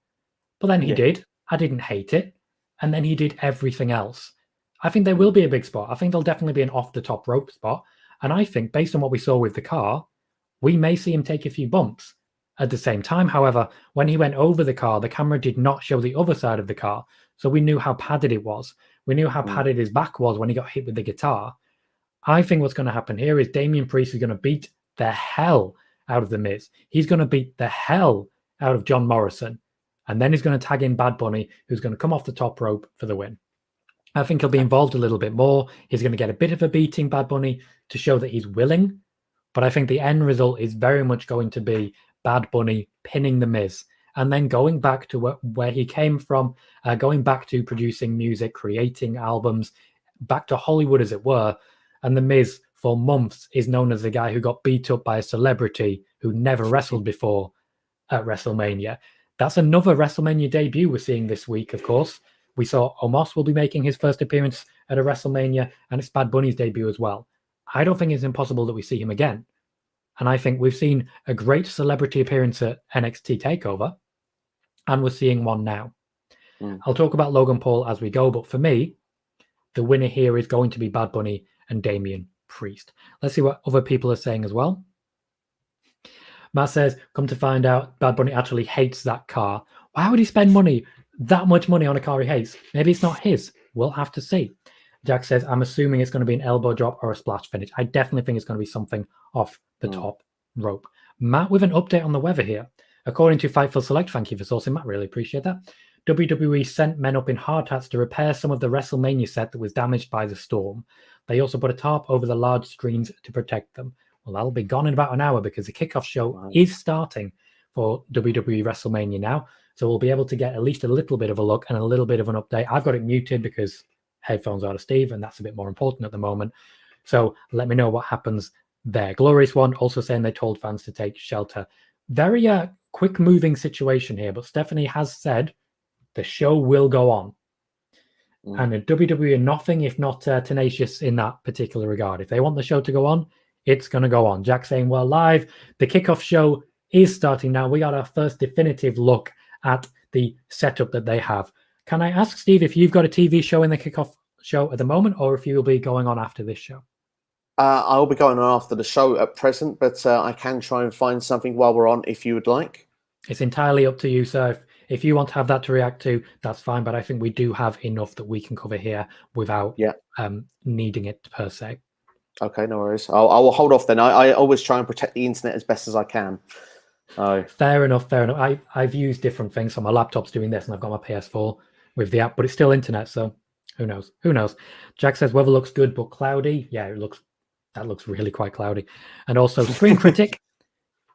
But then he did. I didn't hate it. And then he did everything else. I think there will be a big spot. I think there'll definitely be an off-the-top rope spot. And I think, based on what we saw with the car, we may see him take a few bumps. At the same time, however, when he went over the car, the camera did not show the other side of the car. So we knew how padded it was. We knew how padded his back was when he got hit with the guitar. I think what's going to happen here is Damian Priest is going to beat the hell out of The Miz. He's going to beat the hell out of John Morrison. And then he's going to tag in Bad Bunny, who's going to come off the top rope for the win. I think he'll be involved a little bit more. He's going to get a bit of a beating, Bad Bunny, to show that he's willing. But I think the end result is very much going to be Bad Bunny pinning The Miz and then going back to where he came from, going back to producing music, creating albums, back to Hollywood, as it were. And The Miz, for months, is known as the guy who got beat up by a celebrity who never wrestled before at WrestleMania. That's another WrestleMania debut we're seeing this week, of course. We saw Omos will be making his first appearance at a WrestleMania, and it's Bad Bunny's debut as well. I don't think it's impossible that we see him again. And I think we've seen a great celebrity appearance at NXT TakeOver, and we're seeing one now. I'll talk about Logan Paul as we go, but for me, the winner here is going to be Bad Bunny and Damian Priest. Let's see what other people are saying as well. Matt says, come to find out, Bad Bunny actually hates that car. Why would he spend that much money on a car he hates? Maybe it's not his. We'll have to see. Jack says, I'm assuming it's going to be an elbow drop or a splash finish. I definitely think it's going to be something off the top rope. Matt with an update on the weather here. According to Fightful Select, thank you for sourcing, Matt. Really appreciate that. WWE sent men up in hard hats to repair some of the WrestleMania set that was damaged by the storm. They also put a tarp over the large screens to protect them. Well, that'll be gone in about an hour because the kickoff show is starting for WWE WrestleMania now. So we'll be able to get at least a little bit of a look and a little bit of an update. I've got it muted because headphones are to Steve, and that's a bit more important at the moment. So let me know what happens there. Glorious One also saying they told fans to take shelter. Very quick moving situation here, but Stephanie has said the show will go on. And WWE are nothing if not tenacious in that particular regard. If they want the show to go on, it's going to go on. Jack saying, well, live, the kickoff show is starting now. We got our first definitive look at the setup that they have. Can I ask, Steve, if you've got a TV show in the kickoff show at the moment, or if you'll be going on after this show? I'll be going on after the show at present, but I can try and find something while we're on if you would like. It's entirely up to you, sir. If you want to have that to react to, that's fine. But I think we do have enough that we can cover here without needing it per se. Okay, no worries. I will hold off then. I always try and protect the internet as best as I can. Fair enough. I've used different things. So my laptop's doing this, and I've got my PS4 with the app, but it's still internet. So who knows? Who knows? Jack says weather looks good, but cloudy. Yeah, that looks really quite cloudy. And also Screen Critic.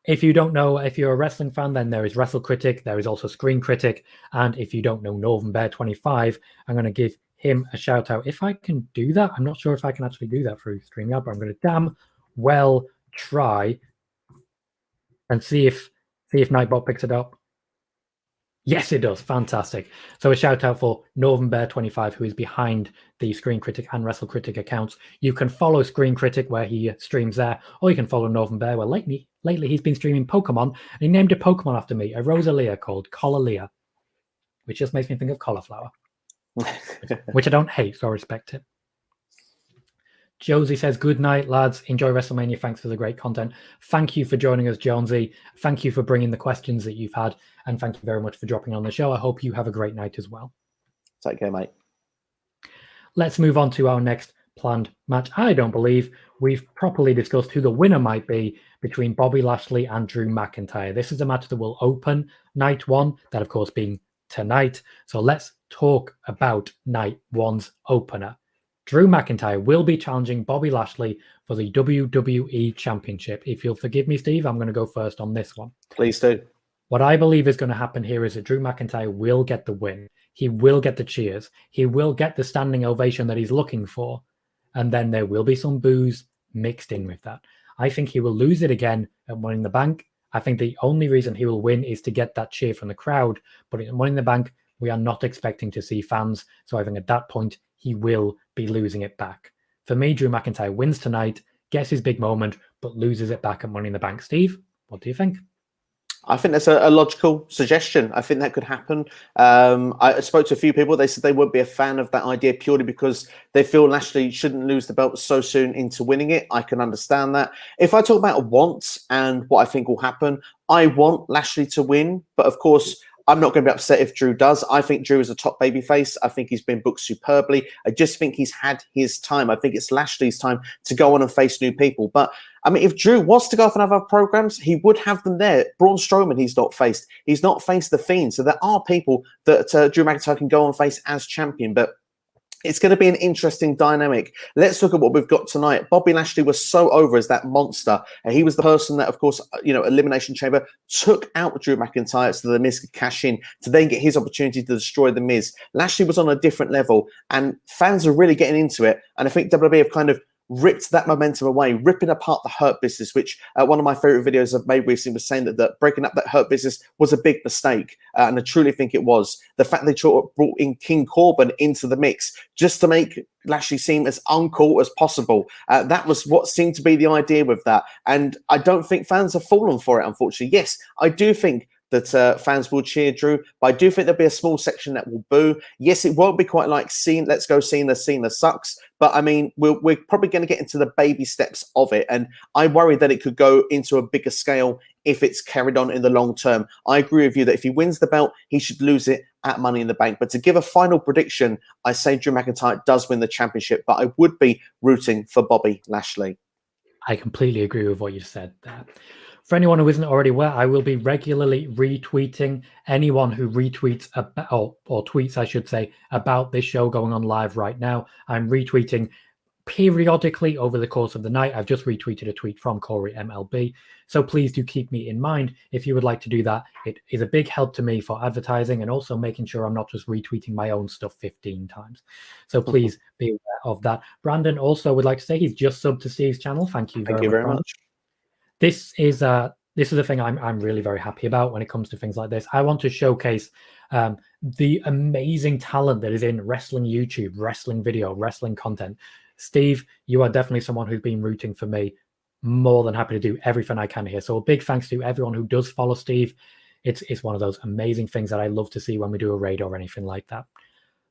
If you don't know, if you're a wrestling fan, then there is Wrestle Critic. There is also Screen Critic. And if you don't know Northern Bear 25, I'm going to give him a shout out. If I can do that, I'm not sure if I can actually do that through StreamYard, but I'm going to damn well try and see if Nightbot picks it up. Yes, it does. Fantastic. So a shout out for Northern Bear 25, who is behind the Screen Critic and Wrestle Critic accounts. You can follow Screen Critic where he streams there, or you can follow Northern Bear where lately he's been streaming Pokemon, and he named a Pokemon after me, a Rosalia called Cololea, which just makes me think of cauliflower, which I don't hate, so I respect it. Josie says, good night, lads. Enjoy WrestleMania. Thanks for the great content. Thank you for joining us, Jonesy. Thank you for bringing the questions that you've had. And thank you very much for dropping on the show. I hope you have a great night as well. Take care, mate. Let's move on to our next planned match. I don't believe we've properly discussed who the winner might be between Bobby Lashley and Drew McIntyre. This is a match that will open night one, that of course being tonight. So let's talk about night one's opener. Drew McIntyre will be challenging Bobby Lashley for the WWE Championship. If you'll forgive me, Steve, I'm going to go first on this one. Please do. What I believe is going to happen here is that Drew McIntyre will get the win. He will get the cheers. He will get the standing ovation that he's looking for. And then there will be some boos mixed in with that. I think he will lose it again at Money in the Bank. I think the only reason he will win is to get that cheer from the crowd. But at Money in the Bank, we are not expecting to see fans. So I think at that point, he will be losing it back. For me, Drew McIntyre wins tonight, gets his big moment, but loses it back at Money in the Bank. Steve, what do you think? I think that's a logical suggestion. I think that could happen. I spoke to a few people. They said they wouldn't be a fan of that idea purely because they feel Lashley shouldn't lose the belt so soon into winning it. I can understand that. If I talk about wants and what I think will happen, I want Lashley to win. But of course, I'm not going to be upset if Drew does. I think Drew is a top babyface. I think he's been booked superbly. I just think he's had his time. I think it's Lashley's time to go on and face new people. But, I mean, if Drew wants to go off and have other programs, he would have them there. Braun Strowman, he's not faced. He's not faced The Fiend. So there are people that Drew McIntyre can go and face as champion. But it's going to be an interesting dynamic. Let's look at what we've got tonight. Bobby Lashley was so over as that monster. And he was the person that, of course, Elimination Chamber took out Drew McIntyre so The Miz could cash in to then get his opportunity to destroy The Miz. Lashley was on a different level and fans are really getting into it. And I think WWE have kind of ripped that momentum away, ripping apart the Hurt Business, which one of my favorite videos I've made recently was saying that breaking up that Hurt Business was a big mistake. And I truly think it was. The fact they brought in King Corbin into the mix just to make Lashley seem as uncool as possible. That was what seemed to be the idea with that. And I don't think fans have fallen for it, unfortunately. Yes, I do think that fans will cheer Drew, but I do think there'll be a small section that will boo. Yes, it won't be quite like let's go Cena sucks, but I mean, we're probably going to get into the baby steps of it, and I worry that it could go into a bigger scale if it's carried on in the long term. I agree with you that if he wins the belt, he should lose it at Money in the Bank. But to give a final prediction, I say Drew McIntyre does win the championship, but I would be rooting for Bobby Lashley. I completely agree with what you said there. For anyone who isn't already aware, I will be regularly retweeting anyone who retweets about, or tweets, I should say, about this show going on live right now. I'm retweeting periodically over the course of the night. I've just retweeted a tweet from Corey MLB. So please do keep me in mind if you would like to do that. It is a big help to me for advertising and also making sure I'm not just retweeting my own stuff 15 times. So please be aware of that. Brandon also would like to say he's just subbed to Steve's channel. Thank you very much. Much. This is this is the thing I'm really very happy about when it comes to things like this. I want to showcase the amazing talent that is in wrestling YouTube, wrestling video, wrestling content. Steve, you are definitely someone who's been rooting for me. More than happy to do everything I can here. So a big thanks to everyone who does follow Steve. It's one of those amazing things that I love to see when we do a raid or anything like that.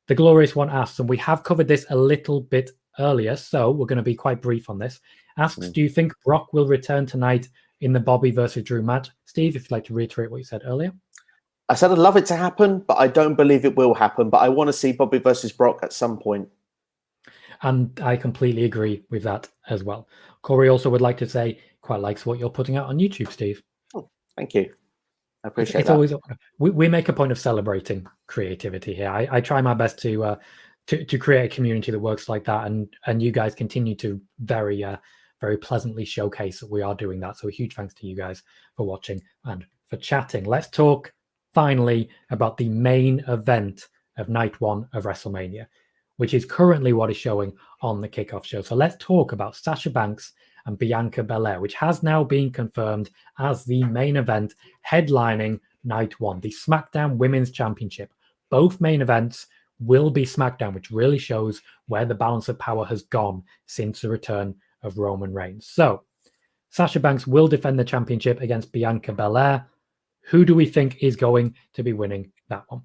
The Glorious One asks, and we have covered this a little bit earlier, so we're going to be quite brief on this. Asks, do you think Brock will return tonight in the Bobby versus Drew match? Steve, if you'd like to reiterate what you said earlier. I said I'd love it to happen, but I don't believe it will happen. But I want to see Bobby versus Brock at some point. And I completely agree with that as well. Corey also would like to say, quite likes what you're putting out on YouTube, Steve. Oh, thank you. I appreciate it's always we make a point of celebrating creativity here. I try my best to create a community that works like that, and you guys continue to very pleasantly showcase that we are doing that. So a huge thanks to you guys for watching and for chatting. Let's talk finally about the main event of night one of WrestleMania, which is currently what is showing on the kickoff show. So let's talk about Sasha Banks and Bianca Belair, which has now been confirmed as the main event headlining night one, the SmackDown Women's Championship. Both main events will be SmackDown, which really shows where the balance of power has gone since the return of Roman Reigns. So Sasha Banks will defend the championship against Bianca Belair. Who do we think is going to be winning that one?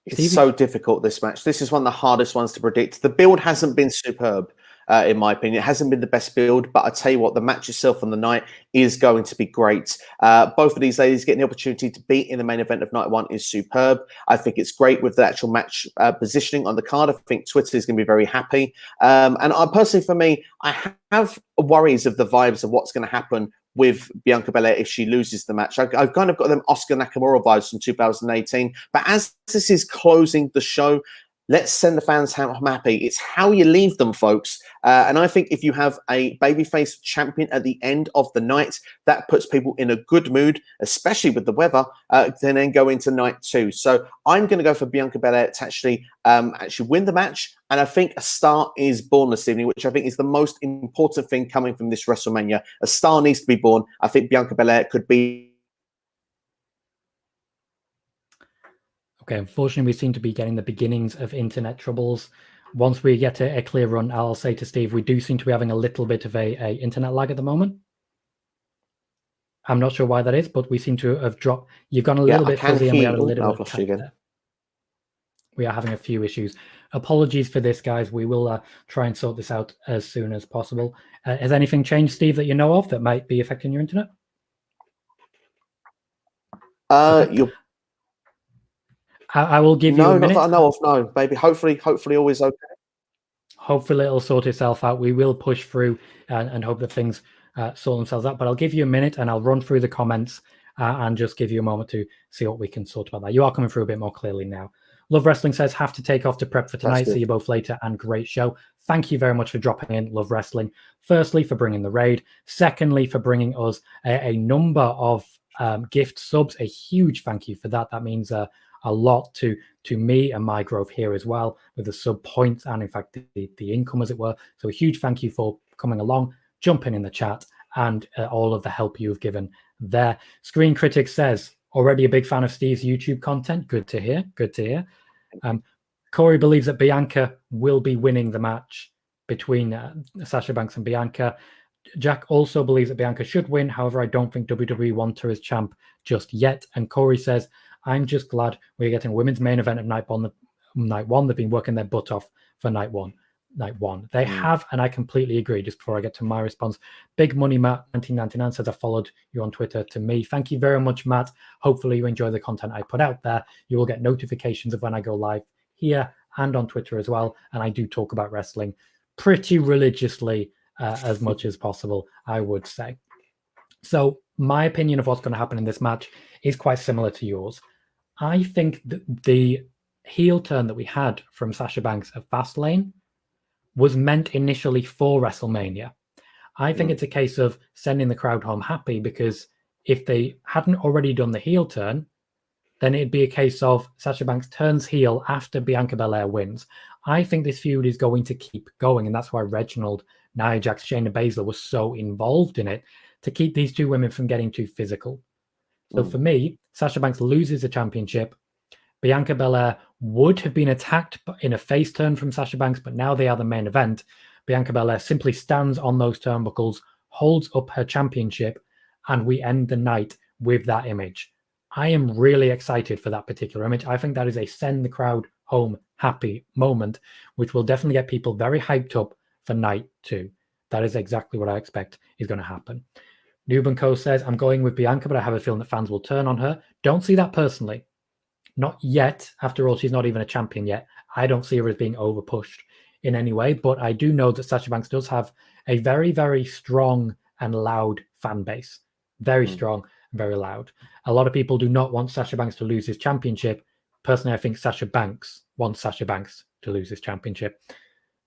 It's Stevie? so difficult, this match. This is one of the hardest ones to predict. The build hasn't been superb, in my opinion. It hasn't been the best build, but I tell you what, the match itself on the night is going to be great. Both of these ladies getting the opportunity to be in the main event of night one is superb. I think it's great with the actual match positioning on the card. I think Twitter is going to be very happy. And I personally, for me, I have worries of the vibes of what's going to happen with Bianca Belair if she loses the match. I've kind of got them Oscar Nakamura vibes from 2018. But as this is closing the show, let's send the fans happy. It's how you leave them, folks. And I think if you have a babyface champion at the end of the night, that puts people in a good mood, especially with the weather, to then go into night two. So I'm going to go for Bianca Belair to actually win the match. And I think a star is born this evening, which I think is the most important thing coming from this WrestleMania. A star needs to be born. I think Bianca Belair could be. Okay, unfortunately, we seem to be getting the beginnings of internet troubles. Once we get a clear run, I'll say to Steve, we do seem to be having a little bit of a internet lag at the moment. I'm not sure why that is, but we seem to have dropped. You've gone a little bit fuzzy, and we had a little bit of again. We are having a few issues. Apologies for this, guys. We will try and sort this out as soon as possible. Has anything changed, Steve, that you know of that might be affecting your internet? Okay. I will give you a minute. Not that I know of. No, maybe. Hopefully, always okay. Hopefully, it'll sort itself out. We will push through and hope that things sort themselves out. But I'll give you a minute and I'll run through the comments and just give you a moment to see what we can sort about that. You are coming through a bit more clearly now. Love Wrestling says, have to take off to prep for tonight. See you both later, and great show. Thank you very much for dropping in, Love Wrestling. Firstly, for bringing the raid. Secondly, for bringing us a number of gift subs. A huge thank you for that. That means a lot to me and my growth here as well, with the sub points and in fact the income, as it were. So a huge thank you for coming along, jumping in the chat, and all of the help you've given there. Screen Critic says, already a big fan of Steve's YouTube content. Good to hear. Good to hear. Corey believes that Bianca will be winning the match between Sasha Banks and Bianca. Jack also believes that Bianca should win. However, I don't think WWE want her as champ just yet. And Corey says, I'm just glad we're getting a women's main event of night one. They've been working their butt off for night one. They have, and I completely agree. Just before I get to my response, Big Money Matt 1999 says, I followed you on Twitter to me. Thank you very much, Matt. Hopefully you enjoy the content I put out there. You will get notifications of when I go live here and on Twitter as well. And I do talk about wrestling pretty religiously, as much as possible, I would say. So my opinion of what's going to happen in this match is quite similar to yours. I think that the heel turn that we had from Sasha Banks at Fastlane was meant initially for WrestleMania. I think it's a case of sending the crowd home happy, because if they hadn't already done the heel turn, then it'd be a case of Sasha Banks turns heel after Bianca Belair wins. I think this feud is going to keep going, and that's why Reginald Nia Jax, Shayna Baszler was so involved in it to keep these two women from getting too physical. So for me, Sasha Banks loses the championship. Bianca Belair would have been attacked in a face turn from Sasha Banks, but now they are the main event. Bianca Belair simply stands on those turnbuckles, holds up her championship, and we end the night with that image. I am really excited for that particular image. I think that is a send the crowd home happy moment, which will definitely get people very hyped up for night 2. That is exactly what I expect is going to happen. Noob & Co says, I'm going with Bianca, but I have a feeling that fans will turn on her. Don't see that personally. Not yet. After all, she's not even a champion yet. I don't see her as being over-pushed in any way, but I do know that Sasha Banks does have a very, very strong and loud fan base. Very strong and very loud. A lot of people do not want Sasha Banks to lose his championship. Personally, I think Sasha Banks wants Sasha Banks to lose his championship.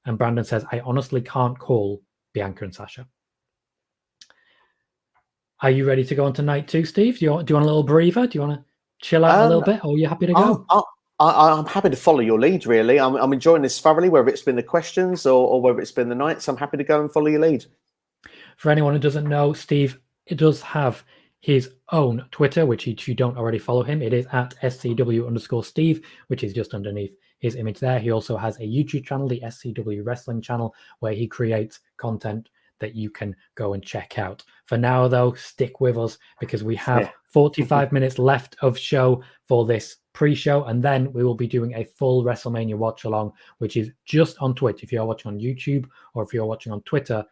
And Brandon says, I honestly can't call Bianca and Sasha. Are you ready to go on to night 2, Steve? Do you want a little breather? Do you want to chill out a little bit, or are you happy to go? I'm happy to follow your lead, really. I'm enjoying this thoroughly, whether it's been the questions or whether it's been the nights. I'm happy to go and follow your lead. For anyone who doesn't know, Steve does have his own Twitter, which if you don't already follow him, it is at SCW_Steve, which is just underneath his image there. He also has a YouTube channel, the SCW Wrestling channel, where he creates content that you can go and check out. For now, though, stick with us because we have 45 minutes left of show for this pre-show, and then we will be doing a full WrestleMania watch-along, which is just on Twitch. If you're watching on YouTube or if you're watching on Twitter,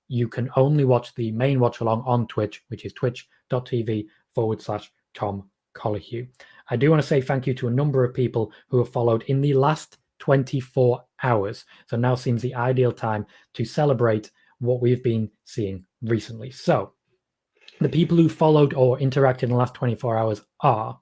you can only watch the main watch-along on Twitch, which is twitch.tv/Tom Colohue. I do want to say thank you to a number of people who have followed in the last 24 hours. So now seems the ideal time to celebrate what we've been seeing recently. So the people who followed or interacted in the last 24 hours are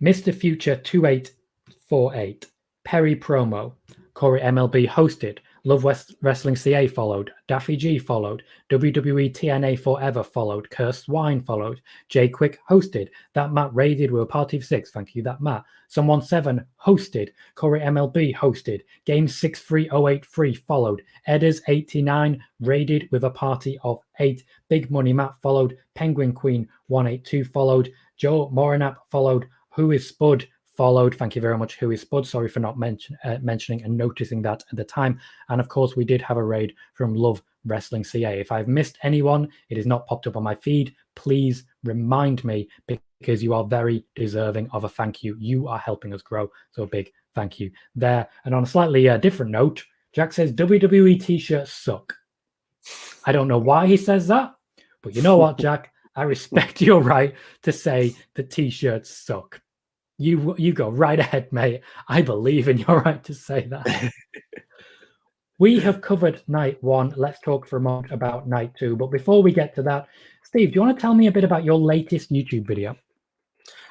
Mr. Future 2848, Perry Promo, Corey MLB hosted, Love Wrestling CA followed, Daffy G followed, WWE TNA Forever followed, Cursed Wine followed, Jay Quick hosted, That Matt raided with a party of 6, thank you That Matt, Someone 7 hosted, Corey MLB hosted, Game 63083 followed, Edders 89 raided with a party of 8, Big Money Matt followed, Penguin Queen 182 followed, Joe Morinap followed, Who is Spud followed. Thank you very much, Who is Spud. Sorry for not mentioning and noticing that at the time. And of course, we did have a raid from Love Wrestling CA. If I've missed anyone, it is not popped up on my feed. Please remind me because you are very deserving of a thank you. You are helping us grow. So a big thank you there. And on a slightly different note, Jack says WWE t-shirts suck. I don't know why he says that, but you know what, Jack? I respect your right to say the t-shirts suck. You go right ahead, mate. I believe in your right to say that. We have covered night 1. Let's talk for a moment about night 2. But before we get to that, Steve, do you want to tell me a bit about your latest YouTube video?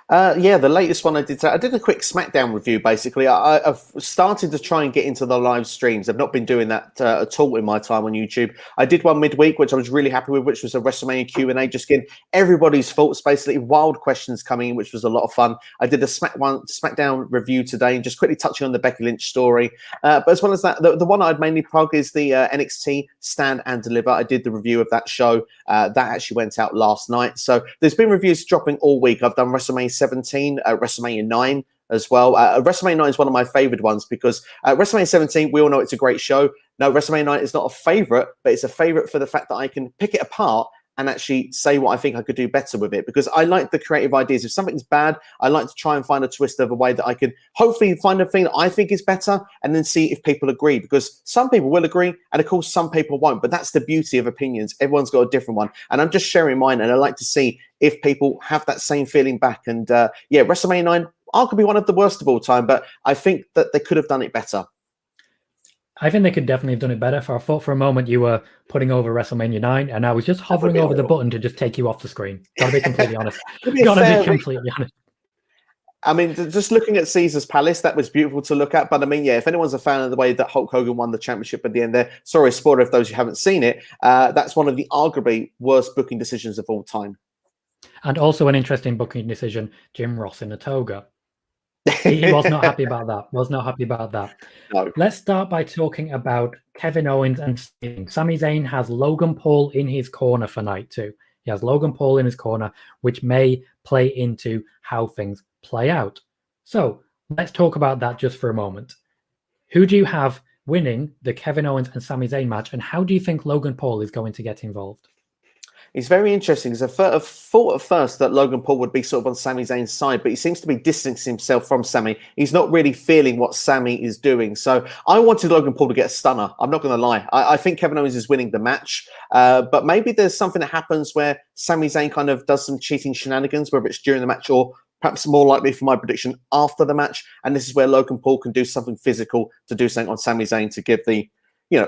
Yeah, the latest one I did a quick SmackDown review, basically. I've started to try and get into the live streams. I've not been doing that at all in my time on YouTube. I did one midweek, which I was really happy with, which was a WrestleMania Q&A, just getting everybody's thoughts, basically, wild questions coming in, which was a lot of fun. I did a SmackDown review today, and just quickly touching on the Becky Lynch story. But as well as that, the one I'd mainly plug is the NXT Stand and Deliver. I did the review of that show. That actually went out last night. So there's been reviews dropping all week. I've done WrestleMania 17, WrestleMania 9 as well. WrestleMania 9 is one of my favorite ones because WrestleMania 17, we all know it's a great show. No, WrestleMania 9 is not a favorite, but it's a favorite for the fact that I can pick it apart and actually say what I think I could do better with it, because I like the creative ideas. If something's bad, I like to try and find a twist of a way that I can hopefully find a thing that I think is better and then see if people agree, because some people will agree and of course some people won't, but that's the beauty of opinions. Everyone's got a different one, and I'm just sharing mine, and I like to see if people have that same feeling back. And yeah, WrestleMania 9 arguably one of the worst of all time, but I think that they could have done it better. I think they could definitely have done it better. I thought for a moment you were putting over WrestleMania 9, and I was just hovering over the button to just take you off the screen. Gotta be completely honest. Gotta be completely honest. I mean, just looking at Caesar's Palace, that was beautiful to look at. But I mean, yeah, if anyone's a fan of the way that Hulk Hogan won the championship at the end there, sorry, spoiler if those who haven't seen it, that's one of the arguably worst booking decisions of all time. And also an interesting booking decision, Jim Ross in a toga. He was not happy about that. Was not happy about that. No. Let's start by talking about Kevin Owens and Sting. Sami Zayn has Logan Paul in his corner for night 2. He has Logan Paul in his corner, which may play into how things play out. So let's talk about that just for a moment. Who do you have winning the Kevin Owens and Sami Zayn match, and how do you think Logan Paul is going to get involved? It's very interesting because I thought at first that Logan Paul would be sort of on Sami Zayn's side, but he seems to be distancing himself from Sami. He's not really feeling what Sami is doing. So I wanted Logan Paul to get a stunner. I'm not going to lie. I think Kevin Owens is winning the match, but maybe there's something that happens where Sami Zayn kind of does some cheating shenanigans, whether it's during the match or perhaps more likely for my prediction after the match. And this is where Logan Paul can do something physical to do something on Sami Zayn to give the,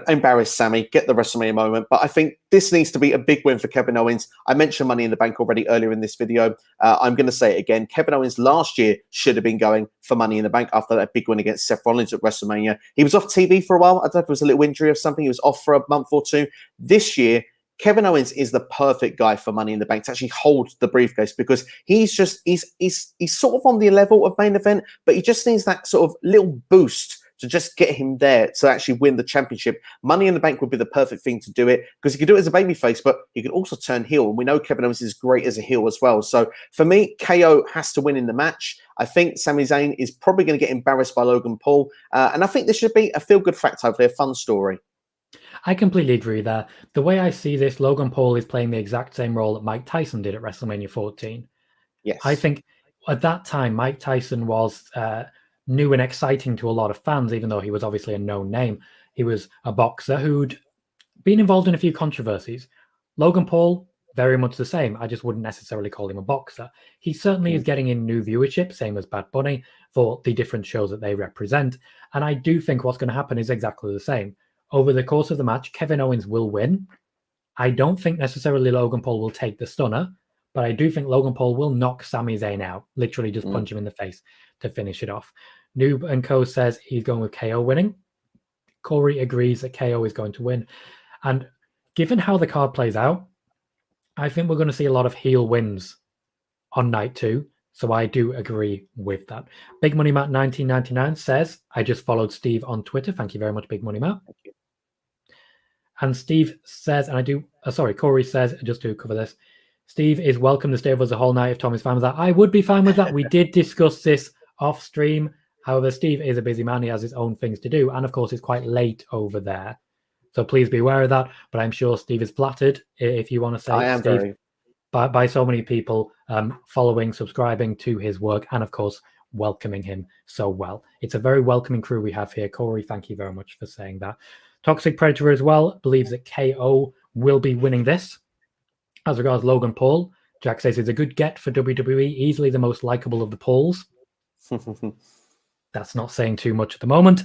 embarrass Sami, get the WrestleMania moment. But I think this needs to be a big win for Kevin Owens. I mentioned Money in the Bank already earlier in this video. I'm going to say it again. Kevin Owens last year should have been going for Money in the Bank after that big win against Seth Rollins at WrestleMania. He was off TV for a while. I don't know if it was a little injury or something. He was off for a month or two. This year, Kevin Owens is the perfect guy for Money in the Bank to actually hold the briefcase, because he's sort of on the level of main event, but he just needs that sort of little boost to just get him there to actually win the championship. Money in the Bank would be the perfect thing to do it, because he can do it as a babyface, but he can also turn heel. And we know Kevin Owens is great as a heel as well. So for me, KO has to win in the match. I think Sami Zayn is probably going to get embarrassed by Logan Paul. And I think this should be a feel-good fact, hopefully a fun story. I completely agree there. The way I see this, Logan Paul is playing the exact same role that Mike Tyson did at WrestleMania 14. Yes. I think at that time, Mike Tyson was new and exciting to a lot of fans, even though he was obviously a known name. He was a boxer who'd been involved in a few controversies. Logan Paul, very much the same. I just wouldn't necessarily call him a boxer. He certainly is getting in new viewership, same as Bad Bunny, for the different shows that they represent. And I do think what's going to happen is exactly the same. Over the course of the match, Kevin Owens will win. I don't think necessarily Logan Paul will take the stunner, but I do think Logan Paul will knock Sami Zayn out, literally just punch him in the face to finish it off. Noob & Co says he's going with KO winning. Corey agrees that KO is going to win. And given how the card plays out, I think we're going to see a lot of heel wins on night 2. So I do agree with that. Big Money Matt 1999 says, I just followed Steve on Twitter. Thank you very much, Big Money Matt. Thank you. And Steve says, and I do, Corey says, just to cover this, Steve is welcome to stay with us a whole night if Tom is fine with that. I would be fine with that. We did discuss this off stream. However, Steve is a busy man. He has his own things to do. And of course, it's quite late over there. So please be aware of that. But I'm sure Steve is flattered, if you want to say, I am Steve, very. by so many people following, subscribing to his work, and of course, welcoming him so well. It's a very welcoming crew we have here. Corey, thank you very much for saying that. Toxic Predator as well believes that KO will be winning this. As regards Logan Paul, Jack says it's a good get for WWE, easily the most likable of the Pauls. That's not saying too much at the moment.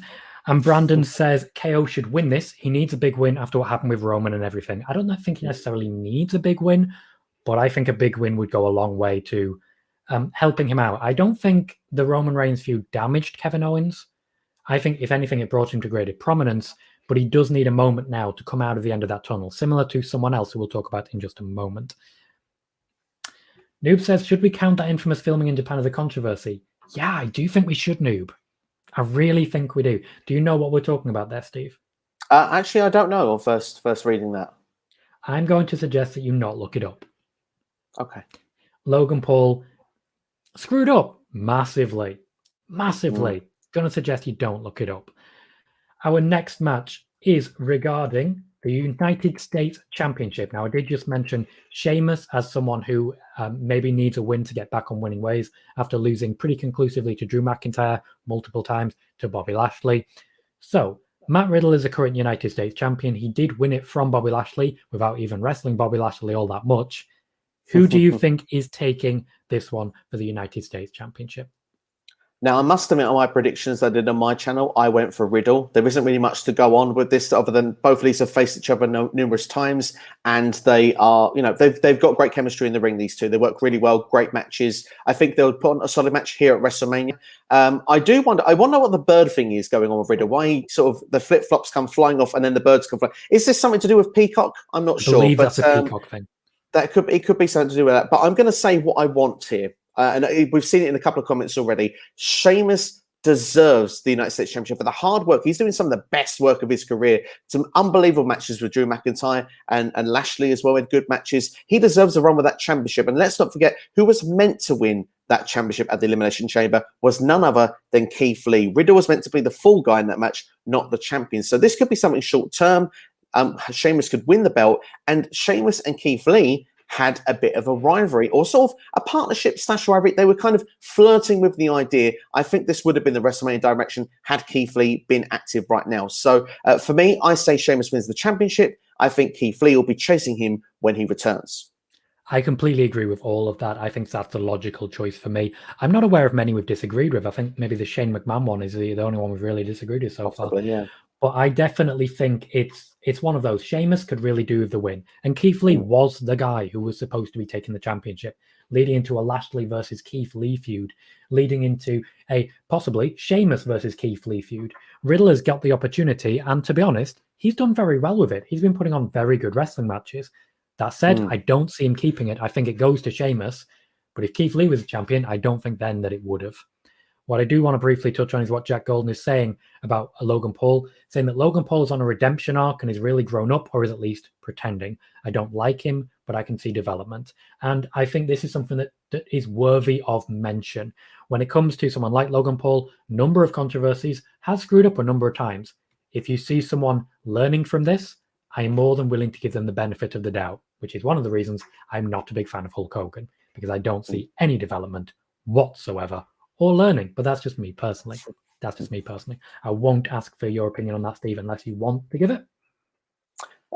And Brandon says KO should win this. He needs a big win after what happened with Roman and everything. I don't think he necessarily needs a big win, but I think a big win would go a long way to helping him out. I don't think the Roman Reigns feud damaged Kevin Owens. I think, if anything, it brought him to greater prominence, but he does need a moment now to come out of the end of that tunnel, similar to someone else who we'll talk about in just a moment. Noob says, should we count that infamous filming in Japan as a controversy? Yeah, I do think we should, Noob. I really think we do. Do you know what we're talking about there, Steve? Actually, I don't know on first reading that. I'm going to suggest that you not look it up. Okay. Logan Paul screwed up massively. Going to suggest you don't look it up. Our next match is regarding the United States Championship. Now, I did just mention Sheamus as someone who maybe needs a win to get back on winning ways after losing pretty conclusively to Drew McIntyre multiple times, to Bobby Lashley. So, Matt Riddle is the current United States champion. He did win it from Bobby Lashley without even wrestling Bobby Lashley all that much. Who do you think is taking this one for the United States Championship? Now, I must admit, on my predictions I did on my channel, I went for Riddle. There isn't really much to go on with this other than both of these have faced each other numerous times, and they are, they've got great chemistry in the ring, these two. They work really well, great matches. I think they'll put on a solid match here at WrestleMania. I wonder what the bird thing is going on with Riddle. Why he sort of, the flip-flops come flying off and then the birds come flying. Is this something to do with Peacock? I'm not sure. I believe that's a Peacock thing. It could be something to do with that. But I'm going to say what I want here. we've seen it in a couple of comments already, Sheamus deserves the United States Championship for the hard work. He's doing some of the best work of his career. Some unbelievable matches with Drew McIntyre and Lashley as well, in good matches. He deserves a run with that championship. And let's not forget, who was meant to win that championship at the Elimination Chamber was none other than Keith Lee. Riddle was meant to be the fall guy in that match, not the champion. So this could be something short term. Sheamus could win the belt, and Sheamus and Keith Lee had a bit of a rivalry, or sort of a partnership / rivalry. They were kind of flirting with the idea. I think this would have been the WrestleMania direction had Keith Lee been active right now. So for me, I say Sheamus wins the championship. I think Keith Lee will be chasing him when he returns. I completely agree with all of that. I think that's the logical choice for me. I'm not aware of many we've disagreed with. I think maybe the Shane McMahon one is the only one we've really disagreed with so far. Yeah. But I definitely think it's one of those. Sheamus could really do with the win. And Keith Lee was the guy who was supposed to be taking the championship, leading into a Lashley versus Keith Lee feud, leading into a possibly Sheamus versus Keith Lee feud. Riddle has got the opportunity, and to be honest, he's done very well with it. He's been putting on very good wrestling matches. That said, I don't see him keeping it. I think it goes to Sheamus. But if Keith Lee was the champion, I don't think then that it would have. What I do want to briefly touch on is what Jack Golden is saying about Logan Paul, saying that Logan Paul is on a redemption arc and is really grown up, or is at least pretending. I don't like him, but I can see development. And I think this is something that is worthy of mention. When it comes to someone like Logan Paul, number of controversies, has screwed up a number of times. If you see someone learning from this, I am more than willing to give them the benefit of the doubt, which is one of the reasons I'm not a big fan of Hulk Hogan, because I don't see any development whatsoever or learning. But that's just me personally. I won't ask for your opinion on that, Steve, unless you want to give it.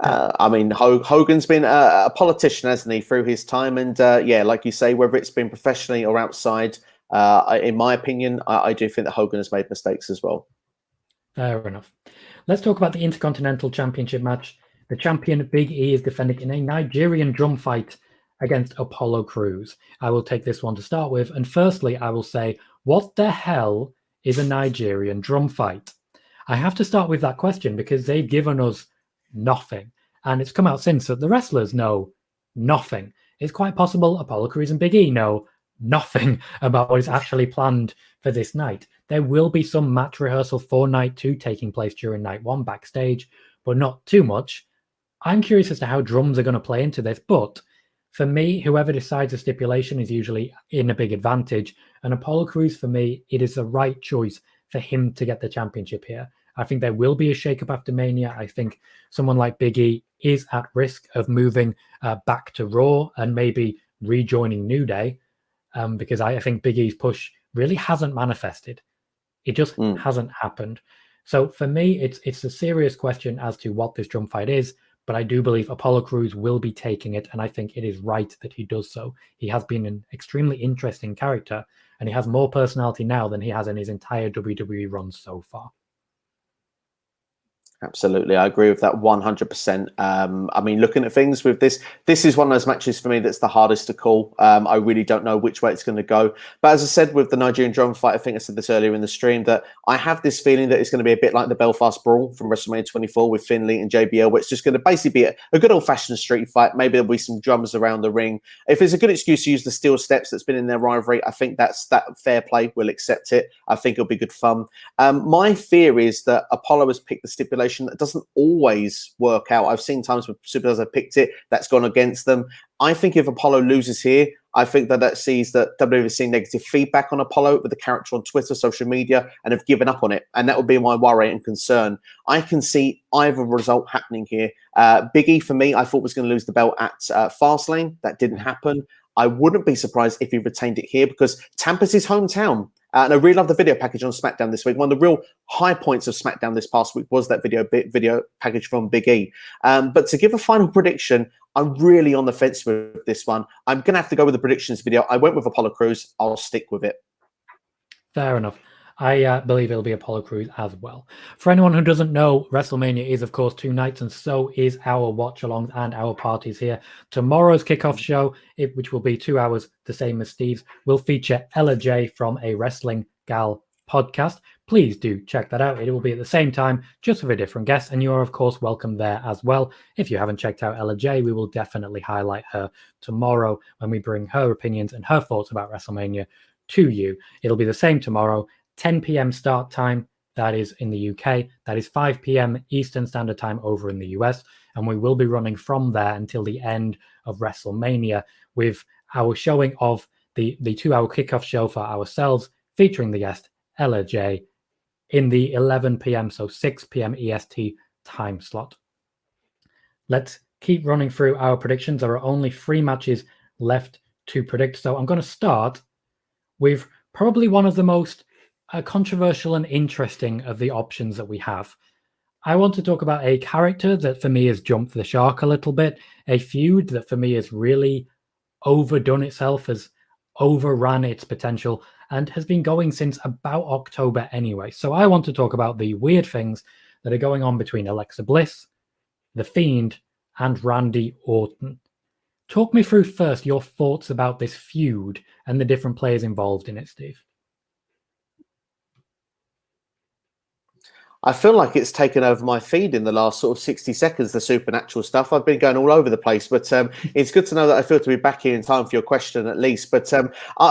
I mean, Hogan's been a politician, hasn't he, through his time? And yeah, like you say, whether it's been professionally or outside, in my opinion, I do think that Hogan has made mistakes as well. Fair enough. Let's talk about the Intercontinental Championship match. The champion, Big E, is defending in a Nigerian drum fight against Apollo Crews. I will take this one to start with. And firstly, I will say, what the hell is a Nigerian drum fight? I have to start with that question because they've given us nothing. And it's come out since that the wrestlers know nothing. It's quite possible Apollo Crews and Big E know nothing about what is actually planned for this night. There will be some match rehearsal for night 2 taking place during night 1 backstage, but not too much. I'm curious as to how drums are going to play into this, but for me, whoever decides a stipulation is usually in a big advantage. And Apollo Crews, for me, it is the right choice for him to get the championship here. I think there will be a shakeup after Mania. I think someone like Big E is at risk of moving back to Raw and maybe rejoining New Day, because I think Big E's push really hasn't manifested. It just hasn't happened. So for me, it's a serious question as to what this drum fight is, but I do believe Apollo Crews will be taking it, and I think it is right that he does so. He has been an extremely interesting character, and he has more personality now than he has in his entire WWE run so far. Absolutely, I agree with that 100%. I mean, looking at things with this is one of those matches for me that's the hardest to call. I really don't know which way it's going to go. But as I said with the Nigerian drum fight, I think I said this earlier in the stream, that I have this feeling that it's going to be a bit like the Belfast Brawl from WrestleMania 24 with Finlay and JBL, where it's just going to basically be a good old-fashioned street fight. Maybe there'll be some drums around the ring. If there's a good excuse to use the steel steps that's been in their rivalry, I think that's that fair play. We'll accept it. I think it'll be good fun. My fear is that Apollo has picked the stipulation that doesn't always work out. I've seen times where superstars have picked it, that's gone against them. I think if Apollo loses here, I think that sees that WWE has seen negative feedback on Apollo with the character on Twitter, social media, and have given up on it. And that would be my worry and concern. I can see either result happening here. Big E, for me, I thought was going to lose the belt at Fastlane. That didn't happen. I wouldn't be surprised if he retained it here, because Tampa's his hometown. And I really love the video package on SmackDown this week. One of the real high points of SmackDown this past week was that video package from Big E. But to give a final prediction, I'm really on the fence with this one. I'm going to have to go with the predictions video. I went with Apollo Crews. I'll stick with it. Fair enough. I believe it'll be Apollo Crews as well. For anyone who doesn't know, WrestleMania is, of course, 2 nights, and so is our watch-alongs and our parties here. Tomorrow's kickoff show, which will be 2 hours, the same as Steve's, will feature Ella J from A Wrestling Gal podcast. Please do check that out. It will be at the same time, just with a different guest, and you are, of course, welcome there as well. If you haven't checked out Ella J, we will definitely highlight her tomorrow when we bring her opinions and her thoughts about WrestleMania to you. It'll be the same tomorrow, 10 p.m. start time. That is in the UK. That is 5 p.m. Eastern Standard Time over in the US. And we will be running from there until the end of WrestleMania with our showing of the 2-hour kickoff show for ourselves, featuring the guest Ella J in the 11 p.m., so 6 p.m. EST time slot. Let's keep running through our predictions. There are only 3 matches left to predict. So I'm going to start with probably one of the most controversial and interesting of the options that we have. I want to talk about a character that for me has jumped the shark a little bit, a feud that for me has really overdone itself, has overran its potential, and has been going since about October anyway. So I want to talk about the weird things that are going on between Alexa Bliss, The Fiend, and Randy Orton. Talk me through first your thoughts about this feud and the different players involved in it, Steve. I feel like it's taken over my feed in the last sort of 60 seconds, the supernatural stuff. I've been going all over the place, but it's good to know that I feel to be back here in time for your question at least. But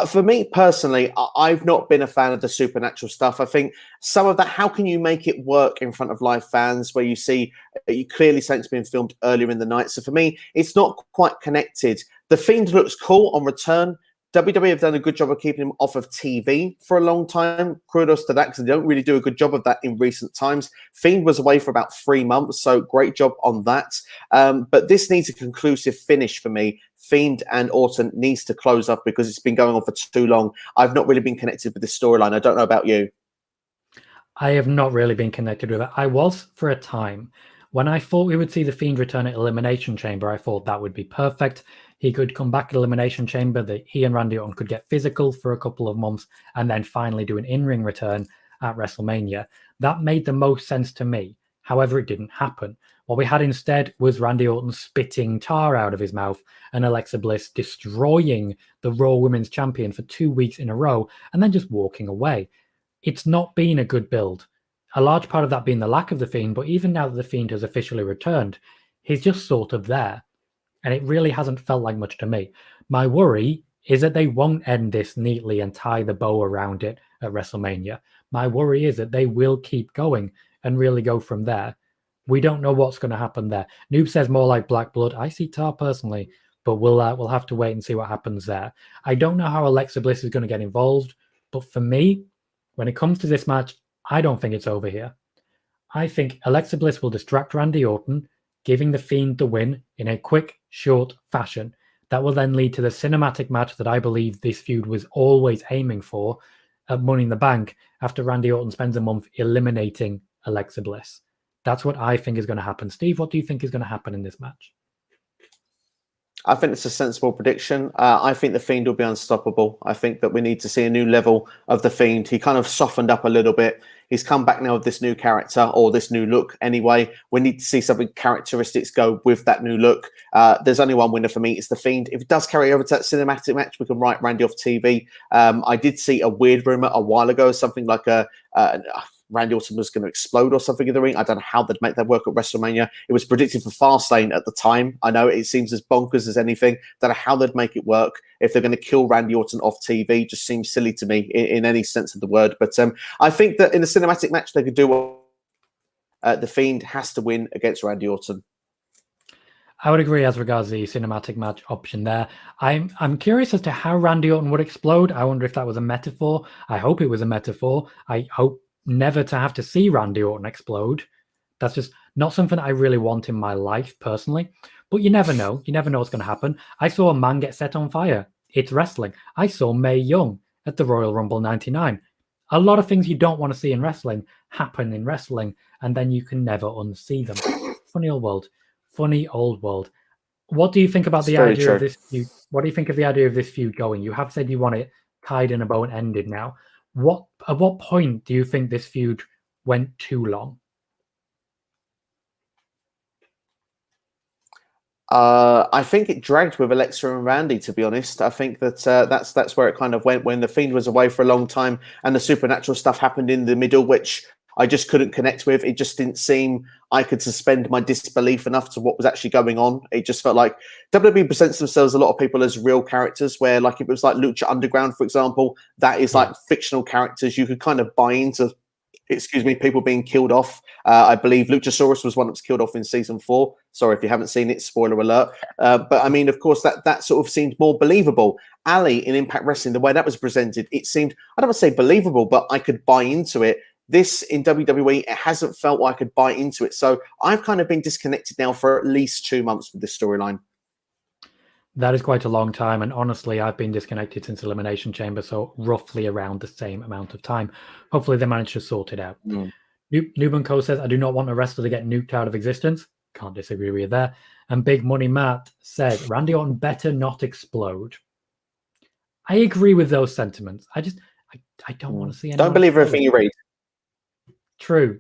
for me personally, I've not been a fan of the supernatural stuff. I think some of that, how can you make it work in front of live fans where you see you clearly something's been filmed earlier in the night? So for me, it's not quite connected. The Fiend looks cool on return. WWE have done a good job of keeping him off of TV for a long time. Kudos to that, because they don't really do a good job of that in recent times. Fiend was away for about 3 months, so great job on that. But this needs a conclusive finish for me. Fiend and Orton needs to close up because it's been going on for too long. I've not really been connected with this storyline. I don't know about you. I have not really been connected with it. I was for a time. When I thought we would see The Fiend return at Elimination Chamber, I thought that would be perfect. He could come back at Elimination Chamber, that he and Randy Orton could get physical for a couple of months and then finally do an in-ring return at WrestleMania. That made the most sense to me. However, it didn't happen. What we had instead was Randy Orton spitting tar out of his mouth and Alexa Bliss destroying the Raw Women's Champion for 2 weeks in a row and then just walking away. It's not been a good build. A large part of that being the lack of The Fiend, but even now that The Fiend has officially returned, he's just sort of there. And it really hasn't felt like much to me. My worry is that they won't end this neatly and tie the bow around it at WrestleMania. My worry is that they will keep going and really go from there. We don't know what's going to happen there. Noob says more like Black Blood. I see tar personally, but we'll have to wait and see what happens there. I don't know how Alexa Bliss is going to get involved, but for me, when it comes to this match, I don't think it's over here. I think Alexa Bliss will distract Randy Orton, giving The Fiend the win in a quick, short fashion. That will then lead to the cinematic match that I believe this feud was always aiming for at Money in the Bank after Randy Orton spends a month eliminating Alexa Bliss. That's what I think is going to happen. Steve, what do you think is going to happen in this match? I think it's a sensible prediction. I think The Fiend will be unstoppable. I think that we need to see a new level of The Fiend. He kind of softened up a little bit. He's come back now with this new character, or this new look anyway. We need to see something characteristics go with that new look. There's only one winner for me. It's The Fiend. If it does carry over to that cinematic match, we can write Randy off TV. I did see a weird rumor a while ago, something like Randy Orton was going to explode or something in the ring. I don't know how they'd make that work at WrestleMania. It was predicted for Fastlane at the time. I know it seems as bonkers as anything. Don't know how they'd make it work. If they're going to kill Randy Orton off TV, just seems silly to me in any sense of the word. But I think that in a cinematic match, they could do what The Fiend has to win against Randy Orton. I would agree as regards the cinematic match option there. I'm curious as to how Randy Orton would explode. I wonder if that was a metaphor. I hope it was a metaphor. I hope never to have to see Randy Orton explode. That's just not something I really want in my life personally. But you never know. You never know what's going to happen. I saw a man get set on fire. It's wrestling. I saw Mae Young at the Royal Rumble 99. A lot of things you don't want to see in wrestling happen in wrestling, and then you can never unsee them. Funny old world. Funny old world. What do you think about the idea of this feud? What do you think of the idea of this feud going? You have said you want it tied in a bow and ended now. At what point do you think this feud went too long? I think it dragged with Alexa and Randy, to be honest. I think that that's where it kind of went when the Fiend was away for a long time and the supernatural stuff happened in the middle, which I just couldn't connect with. It just didn't seem I could suspend my disbelief enough to what was actually going on. It just felt like WWE presents themselves a lot of people as real characters, where like if it was like Lucha Underground, for example, that is like fictional characters. You could kind of buy into people being killed off. I believe Luchasaurus was one that was killed off in season 4. Sorry if you haven't seen it, spoiler alert. But I mean, of course, that sort of seemed more believable. Ali in Impact Wrestling, the way that was presented, it seemed, I don't want to say believable, but I could buy into it. This in WWE, it hasn't felt like I could buy into it. So I've kind of been disconnected now for at least 2 months with this storyline. That is quite a long time, and honestly, I've been disconnected since Elimination Chamber, so roughly around the same amount of time. Hopefully, they manage to sort it out. Noob & Co says, I do not want a wrestler to get nuked out of existence. Can't disagree with you there. And Big Money Matt says, Randy Orton better not explode. I agree with those sentiments. I don't want to see anyone. Don't believe everything you read. True.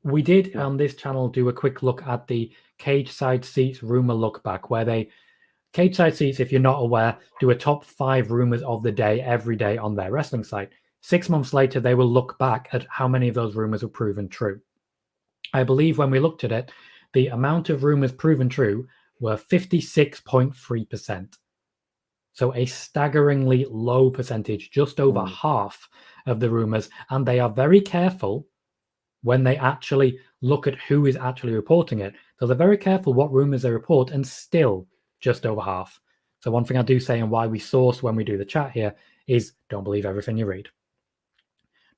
We did on this channel do a quick look at the Cage Side Seats rumor look back, where Cage Side Seats, if you're not aware, do a top 5 rumors of the day every day on their wrestling site. 6 months later, they will look back at how many of those rumors were proven true. I believe when we looked at it, the amount of rumors proven true were 56.3%. So a staggeringly low percentage, just over half of the rumors. And they are very careful when they actually look at who is actually reporting it. So they're very careful what rumors they report, and still just over half. So one thing I do say, and why we source when we do the chat here, is don't believe everything you read.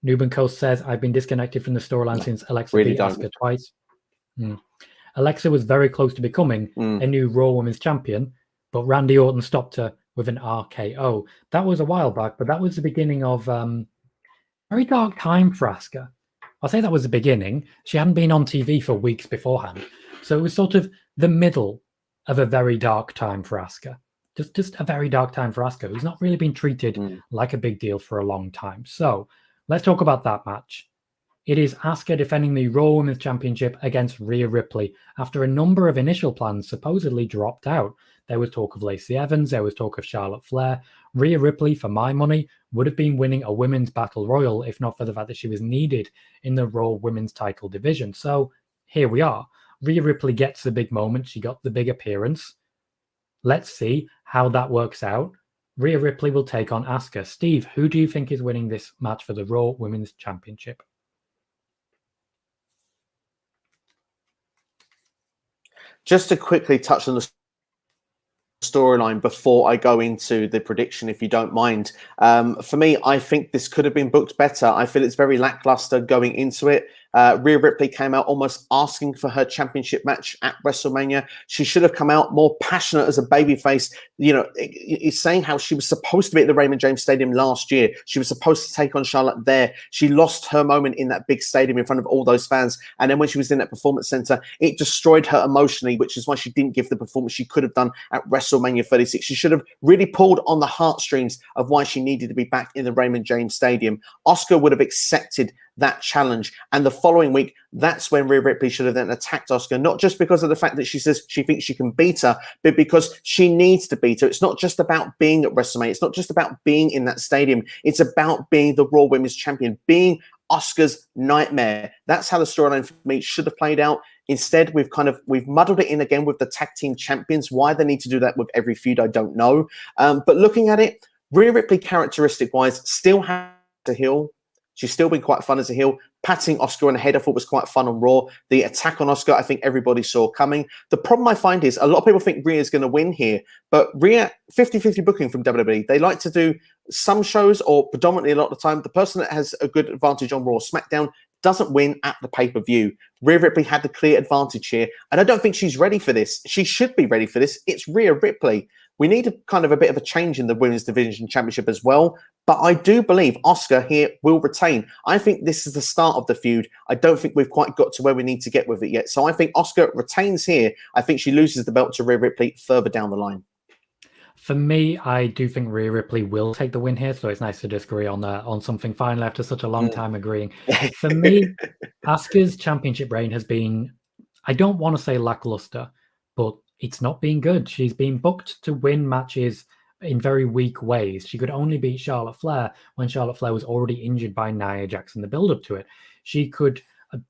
Noob & Co says, I've been disconnected from the storyline since Alexa beat Asuka twice. Alexa was very close to becoming a new Raw Women's Champion, but Randy Orton stopped her with an RKO. That was a while back, but that was the beginning of very dark time for Asuka. I'll say that was the beginning. She hadn't been on TV for weeks beforehand. So it was sort of the middle of a very dark time for Asuka. Just a very dark time for Asuka, who's not really been treated like a big deal for a long time. So let's talk about that match. It is Asuka defending the Raw Women's Championship against Rhea Ripley after a number of initial plans supposedly dropped out. There was talk of Lacey Evans. There was talk of Charlotte Flair. Rhea Ripley, for my money, would have been winning a women's battle royal if not for the fact that she was needed in the Raw Women's title division. So here we are. Rhea Ripley gets the big moment. She got the big appearance. Let's see how that works out. Rhea Ripley will take on Asuka. Steve, who do you think is winning this match for the Raw Women's Championship? Just to quickly touch on the storyline before I go into the prediction, if you don't mind. For me, I think this could have been booked better. I feel it's very lackluster going into it. Rhea Ripley came out almost asking for her championship match at WrestleMania. She should have come out more passionate as a babyface. You know, it's saying how she was supposed to be at the Raymond James Stadium last year. She was supposed to take on Charlotte there. She lost her moment in that big stadium in front of all those fans. And then when she was in that performance center, it destroyed her emotionally, which is why she didn't give the performance she could have done at WrestleMania 36. She should have really pulled on the heartstrings of why she needed to be back in the Raymond James Stadium. Asuka would have accepted that challenge. And the following week, that's when Rhea Ripley should have then attacked Asuka, not just because of the fact that she says she thinks she can beat her, but because she needs to beat her. It's not just about being at WrestleMania. It's not just about being in that stadium. It's about being the Raw Women's Champion, being Asuka's nightmare. That's how the storyline for me should have played out. Instead, we've muddled it in again with the tag team champions. Why they need to do that with every feud, I don't know. But looking at it, Rhea Ripley, characteristic-wise, still has to heel. She's still been quite fun as a heel. Patting Asuka on the head, I thought was quite fun on Raw. The attack on Asuka, I think everybody saw coming. The problem I find is a lot of people think Rhea's going to win here, but Rhea, 50-50 booking from WWE. They like to do some shows, or predominantly a lot of the time, the person that has a good advantage on Raw or SmackDown doesn't win at the pay-per-view. Rhea Ripley had the clear advantage here, and I don't think she's ready for this. She should be ready for this. It's Rhea Ripley. We need a bit of a change in the Women's Division Championship as well. But I do believe Asuka here will retain. I think this is the start of the feud. I don't think we've quite got to where we need to get with it yet. So I think Asuka retains here. I think she loses the belt to Rhea Ripley further down the line. For me, I do think Rhea Ripley will take the win here. So it's nice to disagree on something finally after such a long time agreeing. For me, Asuka's championship reign has been, I don't want to say lackluster, but it's not been good. She's been booked to win matches in very weak ways. She could only beat Charlotte Flair when Charlotte Flair was already injured by Nia Jax in the build-up to it. She could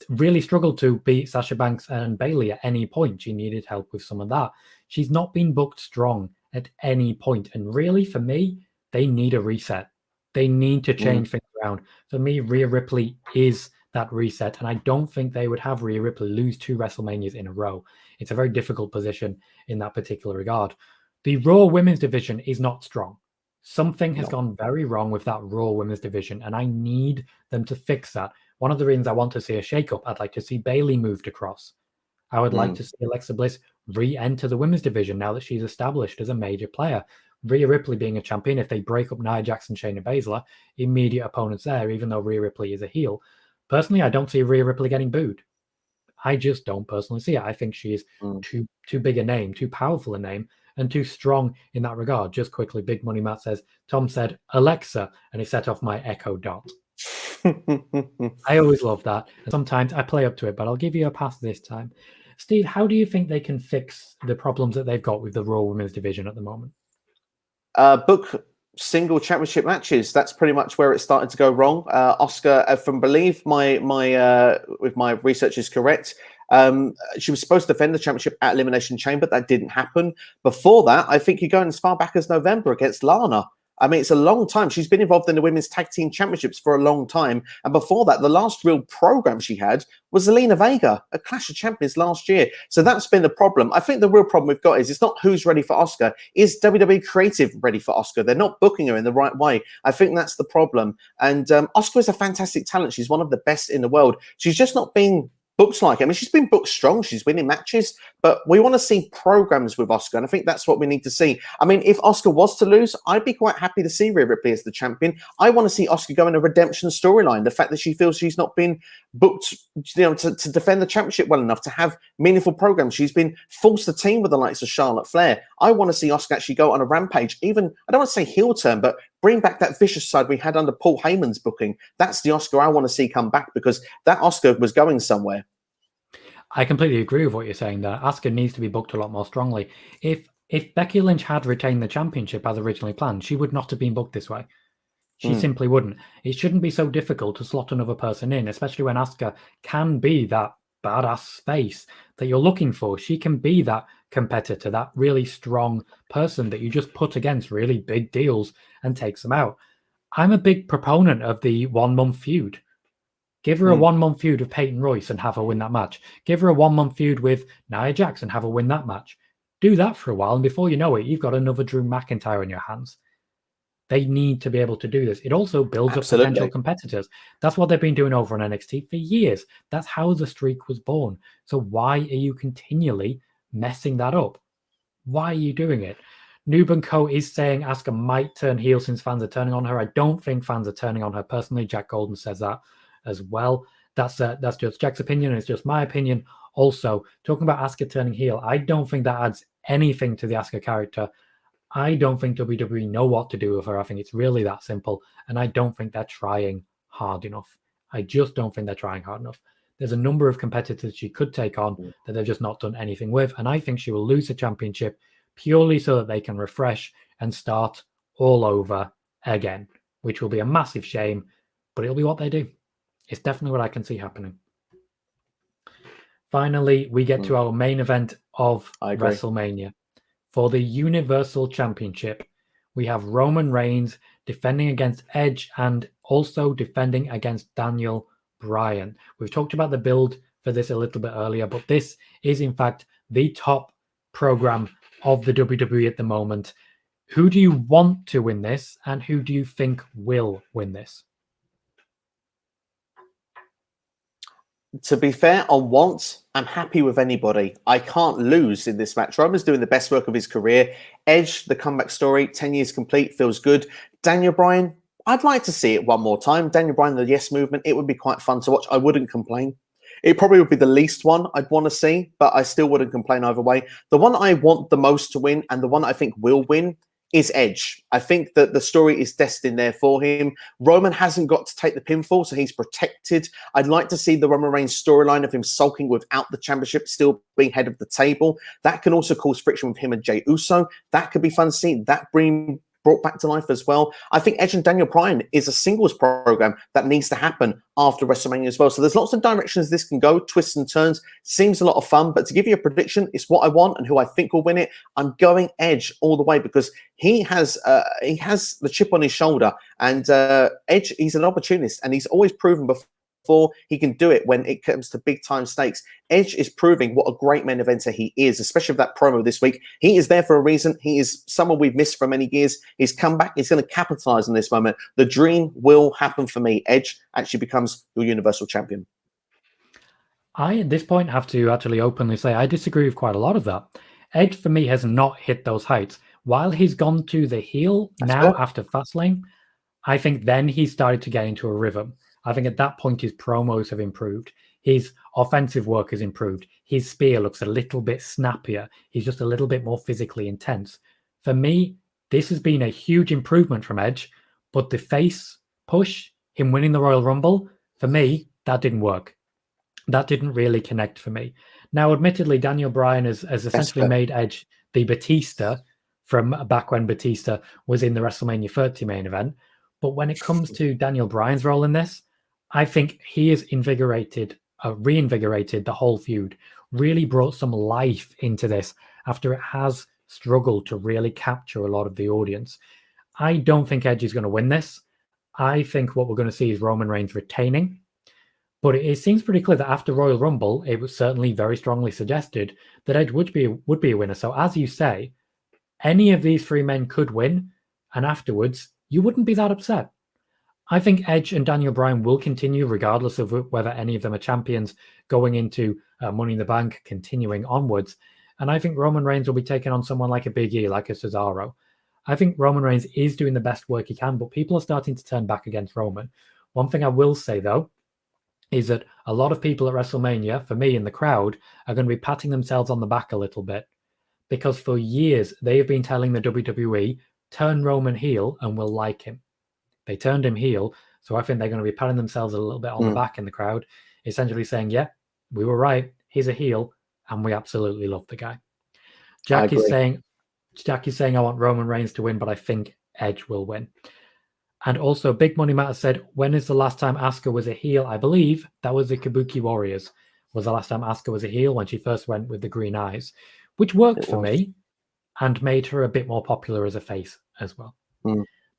really struggle to beat Sasha Banks and Bayley at any point. She needed help with some of that. She's not been booked strong at any point. And really, for me, they need a reset. They need to change things around. For me, Rhea Ripley is that reset. And I don't think they would have Rhea Ripley lose 2 WrestleManias in a row. It's a very difficult position in that particular regard. The Raw Women's division is not strong. Something has gone very wrong with that Raw Women's division, and I need them to fix that. One of the reasons I want to see a shakeup, I'd like to see Bayley moved across. I would like to see Alexa Bliss re-enter the women's division now that she's established as a major player. Rhea Ripley being a champion, if they break up Nia Jax and Shayna Baszler, immediate opponents there, even though Rhea Ripley is a heel. Personally, I don't see Rhea Ripley getting booed. I just don't personally see it. I think she is too big a name, too powerful a name, and too strong in that regard. Just quickly, Big Money Matt says, Tom said, Alexa, and he set off my Echo Dot. I always love that. And sometimes I play up to it, but I'll give you a pass this time. Steve, how do you think they can fix the problems that they've got with the Raw Women's division at the moment? Book single championship matches. That's pretty much where it started to go wrong. Asuka, from believe my with my research is correct, she was supposed to defend the championship at Elimination Chamber. That didn't happen. Before that, I think you're going as far back as November against Lana. I mean, it's a long time. She's been involved in the Women's Tag Team Championships for a long time. And before that, the last real program she had was Zelina Vega, a Clash of Champions last year. So that's been the problem. I think the real problem we've got is it's not who's ready for Asuka. Is WWE Creative ready for Asuka? They're not booking her in the right way. I think that's the problem. And Asuka is a fantastic talent. She's one of the best in the world. She's just not being booked like it. I mean, she's been booked strong. She's winning matches, but we want to see programs with Asuka, and I think that's what we need to see. I mean, if Asuka was to lose, I'd be quite happy to see Rhea Ripley as the champion. I want to see Asuka go in a redemption storyline. The fact that she feels she's not been booked, to defend the championship well enough to have meaningful programs. She's been forced to team with the likes of Charlotte Flair. I want to see Asuka actually go on a rampage. Even, I don't want to say heel turn, but bring back that vicious side we had under Paul Heyman's booking. That's the Asuka I want to see come back, because that Asuka was going somewhere. I completely agree with what you're saying there. Asuka needs to be booked a lot more strongly. If Becky Lynch had retained the championship as originally planned, she would not have been booked this way. She simply wouldn't. It shouldn't be so difficult to slot another person in, especially when Asuka can be that badass face that you're looking for. She can be that competitor, that really strong person that you just put against really big deals and takes them out. I'm a big proponent of the 1 month feud. Give her a 1 month feud with Peyton Royce and have her win that match. Give her a 1 month feud with Nia Jax and have her win that match. Do that for a while, and before you know it, you've got another Drew McIntyre in your hands. They need to be able to do this. It also builds up potential competitors. That's what they've been doing over on NXT for years. That's how the streak was born. So why are you continually messing that up? Why are you doing it? Noob & Co. is saying Asuka might turn heel since fans are turning on her. I don't think fans are turning on her personally. Jack Golden says that as well. That's just Jack's opinion, and it's just my opinion. Also, talking about Asuka turning heel, I don't think that adds anything to the Asuka character. I don't think WWE know what to do with her. I think it's really that simple, and I don't think they're trying hard enough. I just don't think they're trying hard enough. There's a number of competitors she could take on that they've just not done anything with, and I think she will lose the championship purely so that they can refresh and start all over again, which will be a massive shame, but it'll be what they do. It's definitely what I can see happening. Finally, we get to our main event of WrestleMania. For the Universal Championship, we have Roman Reigns defending against Edge and also defending against Daniel Bryan. We've talked about the build for this a little bit earlier, but this is in fact the top program of the WWE at the moment. Who do you want to win this, and who do you think will win this? To be fair, on once, I'm happy with anybody. I can't lose in this match. Roman's doing the best work of his career. Edge, the comeback story, 10 years complete, feels good. Daniel Bryan, I'd like to see it one more time. Daniel Bryan, the Yes Movement, it would be quite fun to watch. I wouldn't complain. It probably would be the least one I'd want to see, but I still wouldn't complain either way. The one I want the most to win, and the one I think will win, is Edge. I think that the story is destined there for him. Roman hasn't got to take the pinfall, so he's protected. I'd like to see the Roman Reigns storyline of him sulking without the championship, still being head of the table. That can also cause friction with him and Jey Uso. That could be fun to see. That brought back to life as well. I think Edge and Daniel Bryan is a singles program that needs to happen after WrestleMania as well. So there's lots of directions this can go, twists and turns. Seems a lot of fun, but to give you a prediction, it's what I want and who I think will win it. I'm going Edge all the way because he has the chip on his shoulder, and Edge, he's an opportunist, and he's always proven before he can do it when it comes to big time stakes. Edge is proving what a great main eventer he is, especially with that promo this week. He is there for a reason. He is someone we've missed for many years. He's come back. He's going to capitalize on this moment. The dream will happen for me. Edge actually becomes your Universal Champion. I, at this point, have to actually openly say I disagree with quite a lot of that. Edge, for me, has not hit those heights. While he's gone to the heel after Fastlane, I think then he started to get into a rhythm. I think at that point his promos have improved. His offensive work has improved. His spear looks a little bit snappier. He's just a little bit more physically intense. For me, this has been a huge improvement from Edge, but the face push, him winning the Royal Rumble, for me, that didn't work. That didn't really connect for me. Now, admittedly, Daniel Bryan has essentially made Edge the Batista from back when Batista was in the WrestleMania 30 main event. But when it comes to Daniel Bryan's role in this, I think he has reinvigorated the whole feud, really brought some life into this after it has struggled to really capture a lot of the audience. I don't think Edge is going to win this. I think what we're going to see is Roman Reigns retaining. But it seems pretty clear that after Royal Rumble, it was certainly very strongly suggested that Edge would be a winner. So as you say, any of these three men could win, and afterwards, you wouldn't be that upset. I think Edge and Daniel Bryan will continue regardless of whether any of them are champions going into Money in the Bank, continuing onwards. And I think Roman Reigns will be taking on someone like a Big E, like a Cesaro. I think Roman Reigns is doing the best work he can, but people are starting to turn back against Roman. One thing I will say, though, is that a lot of people at WrestleMania, for me in the crowd, are going to be patting themselves on the back a little bit. Because for years, they have been telling the WWE, turn Roman heel and we'll like him. They turned him heel, so I think they're going to be patting themselves a little bit on the back in the crowd, essentially saying, yeah, we were right, he's a heel, and we absolutely love the guy. Jack is saying, I want Roman Reigns to win, but I think Edge will win. And also, Big Money Matter said, when is the last time Asuka was a heel? I believe that was the Kabuki Warriors, was the last time Asuka was a heel when she first went with the green eyes, which worked for me and made her a bit more popular as a face as well.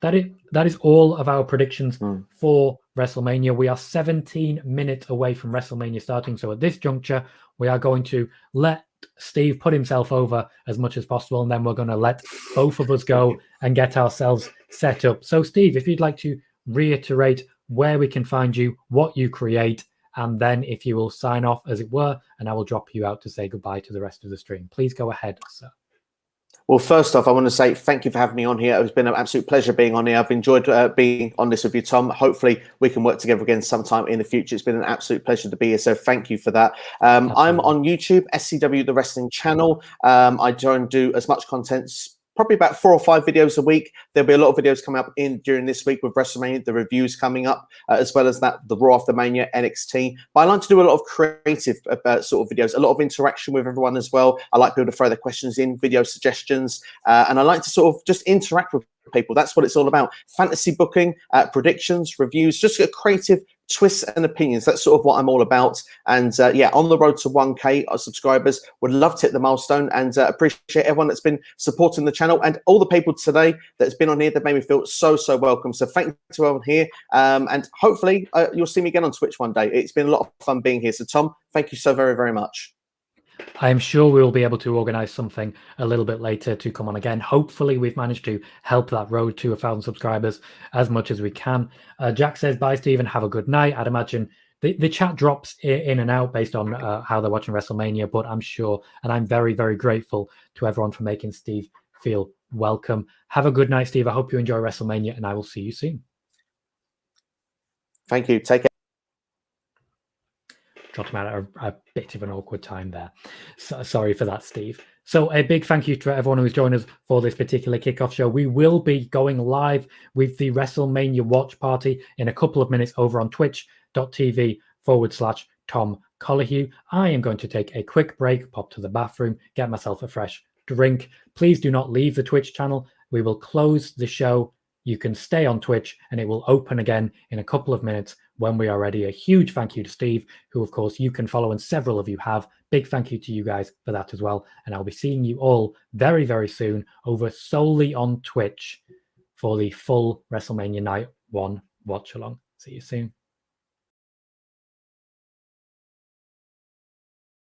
That is all of our predictions for WrestleMania. We are 17 minutes away from WrestleMania starting. So at this juncture, we are going to let Steve put himself over as much as possible. And then we're going to let both of us go and get ourselves set up. So Steve, if you'd like to reiterate where we can find you, what you create, and then if you will sign off as it were, and I will drop you out to say goodbye to the rest of the stream. Please go ahead, sir. Well, first off, I want to say thank you for having me on here. It's been an absolute pleasure being on here. I've enjoyed being on this with you, Tom. Hopefully, we can work together again sometime in the future. It's been an absolute pleasure to be here, so thank you for that. I'm on YouTube, SCW, the Wrestling Channel. I try and do as much content, probably about 4 or 5 videos a week. There'll be a lot of videos coming up during this week with WrestleMania, the reviews coming up, as well as that, the Raw After Mania, NXT. But I like to do a lot of creative sort of videos, a lot of interaction with everyone as well. I like people to throw their questions in, video suggestions, and I like to sort of just interact with people. That's what it's all about. Fantasy booking, predictions, reviews, just a creative twists and opinions. That's sort of what I'm all about. And yeah, on the road to 1K subscribers, would love to hit the milestone, and appreciate everyone that's been supporting the channel and all the people today that's been on here that made me feel so welcome. So thank you to everyone here, and hopefully you'll see me again on Twitch one day. It's been a lot of fun being here. So Tom, thank you so very much. I'm sure we'll be able to organize something a little bit later to come on again. Hopefully we've managed to help that road to 1,000 subscribers as much as we can. Jack says, bye, Stephen. Have a good night. I'd imagine the chat drops in and out based on how they're watching WrestleMania, but I'm sure, and I'm very grateful to everyone for making Steve feel welcome. Have a good night, Steve. I hope you enjoy WrestleMania, and I will see you soon. Thank you. Take care. got him at a bit of an awkward time there. So, sorry for that, Steve. So a big thank you to everyone who's joined us for this particular kickoff show. We will be going live with the WrestleMania watch party in a couple of minutes over on twitch.tv/Tom Colohue. I am going to take a quick break, pop to the bathroom, get myself a fresh drink. Please do not leave the Twitch channel. We will close the show. You can stay on Twitch and it will open again in a couple of minutes when we are ready. A huge thank you to Steve, who of course you can follow and several of you have. Big thank you to you guys for that as well. And I'll be seeing you all very, very soon over solely on Twitch for the full WrestleMania Night 1 watch along. See you soon.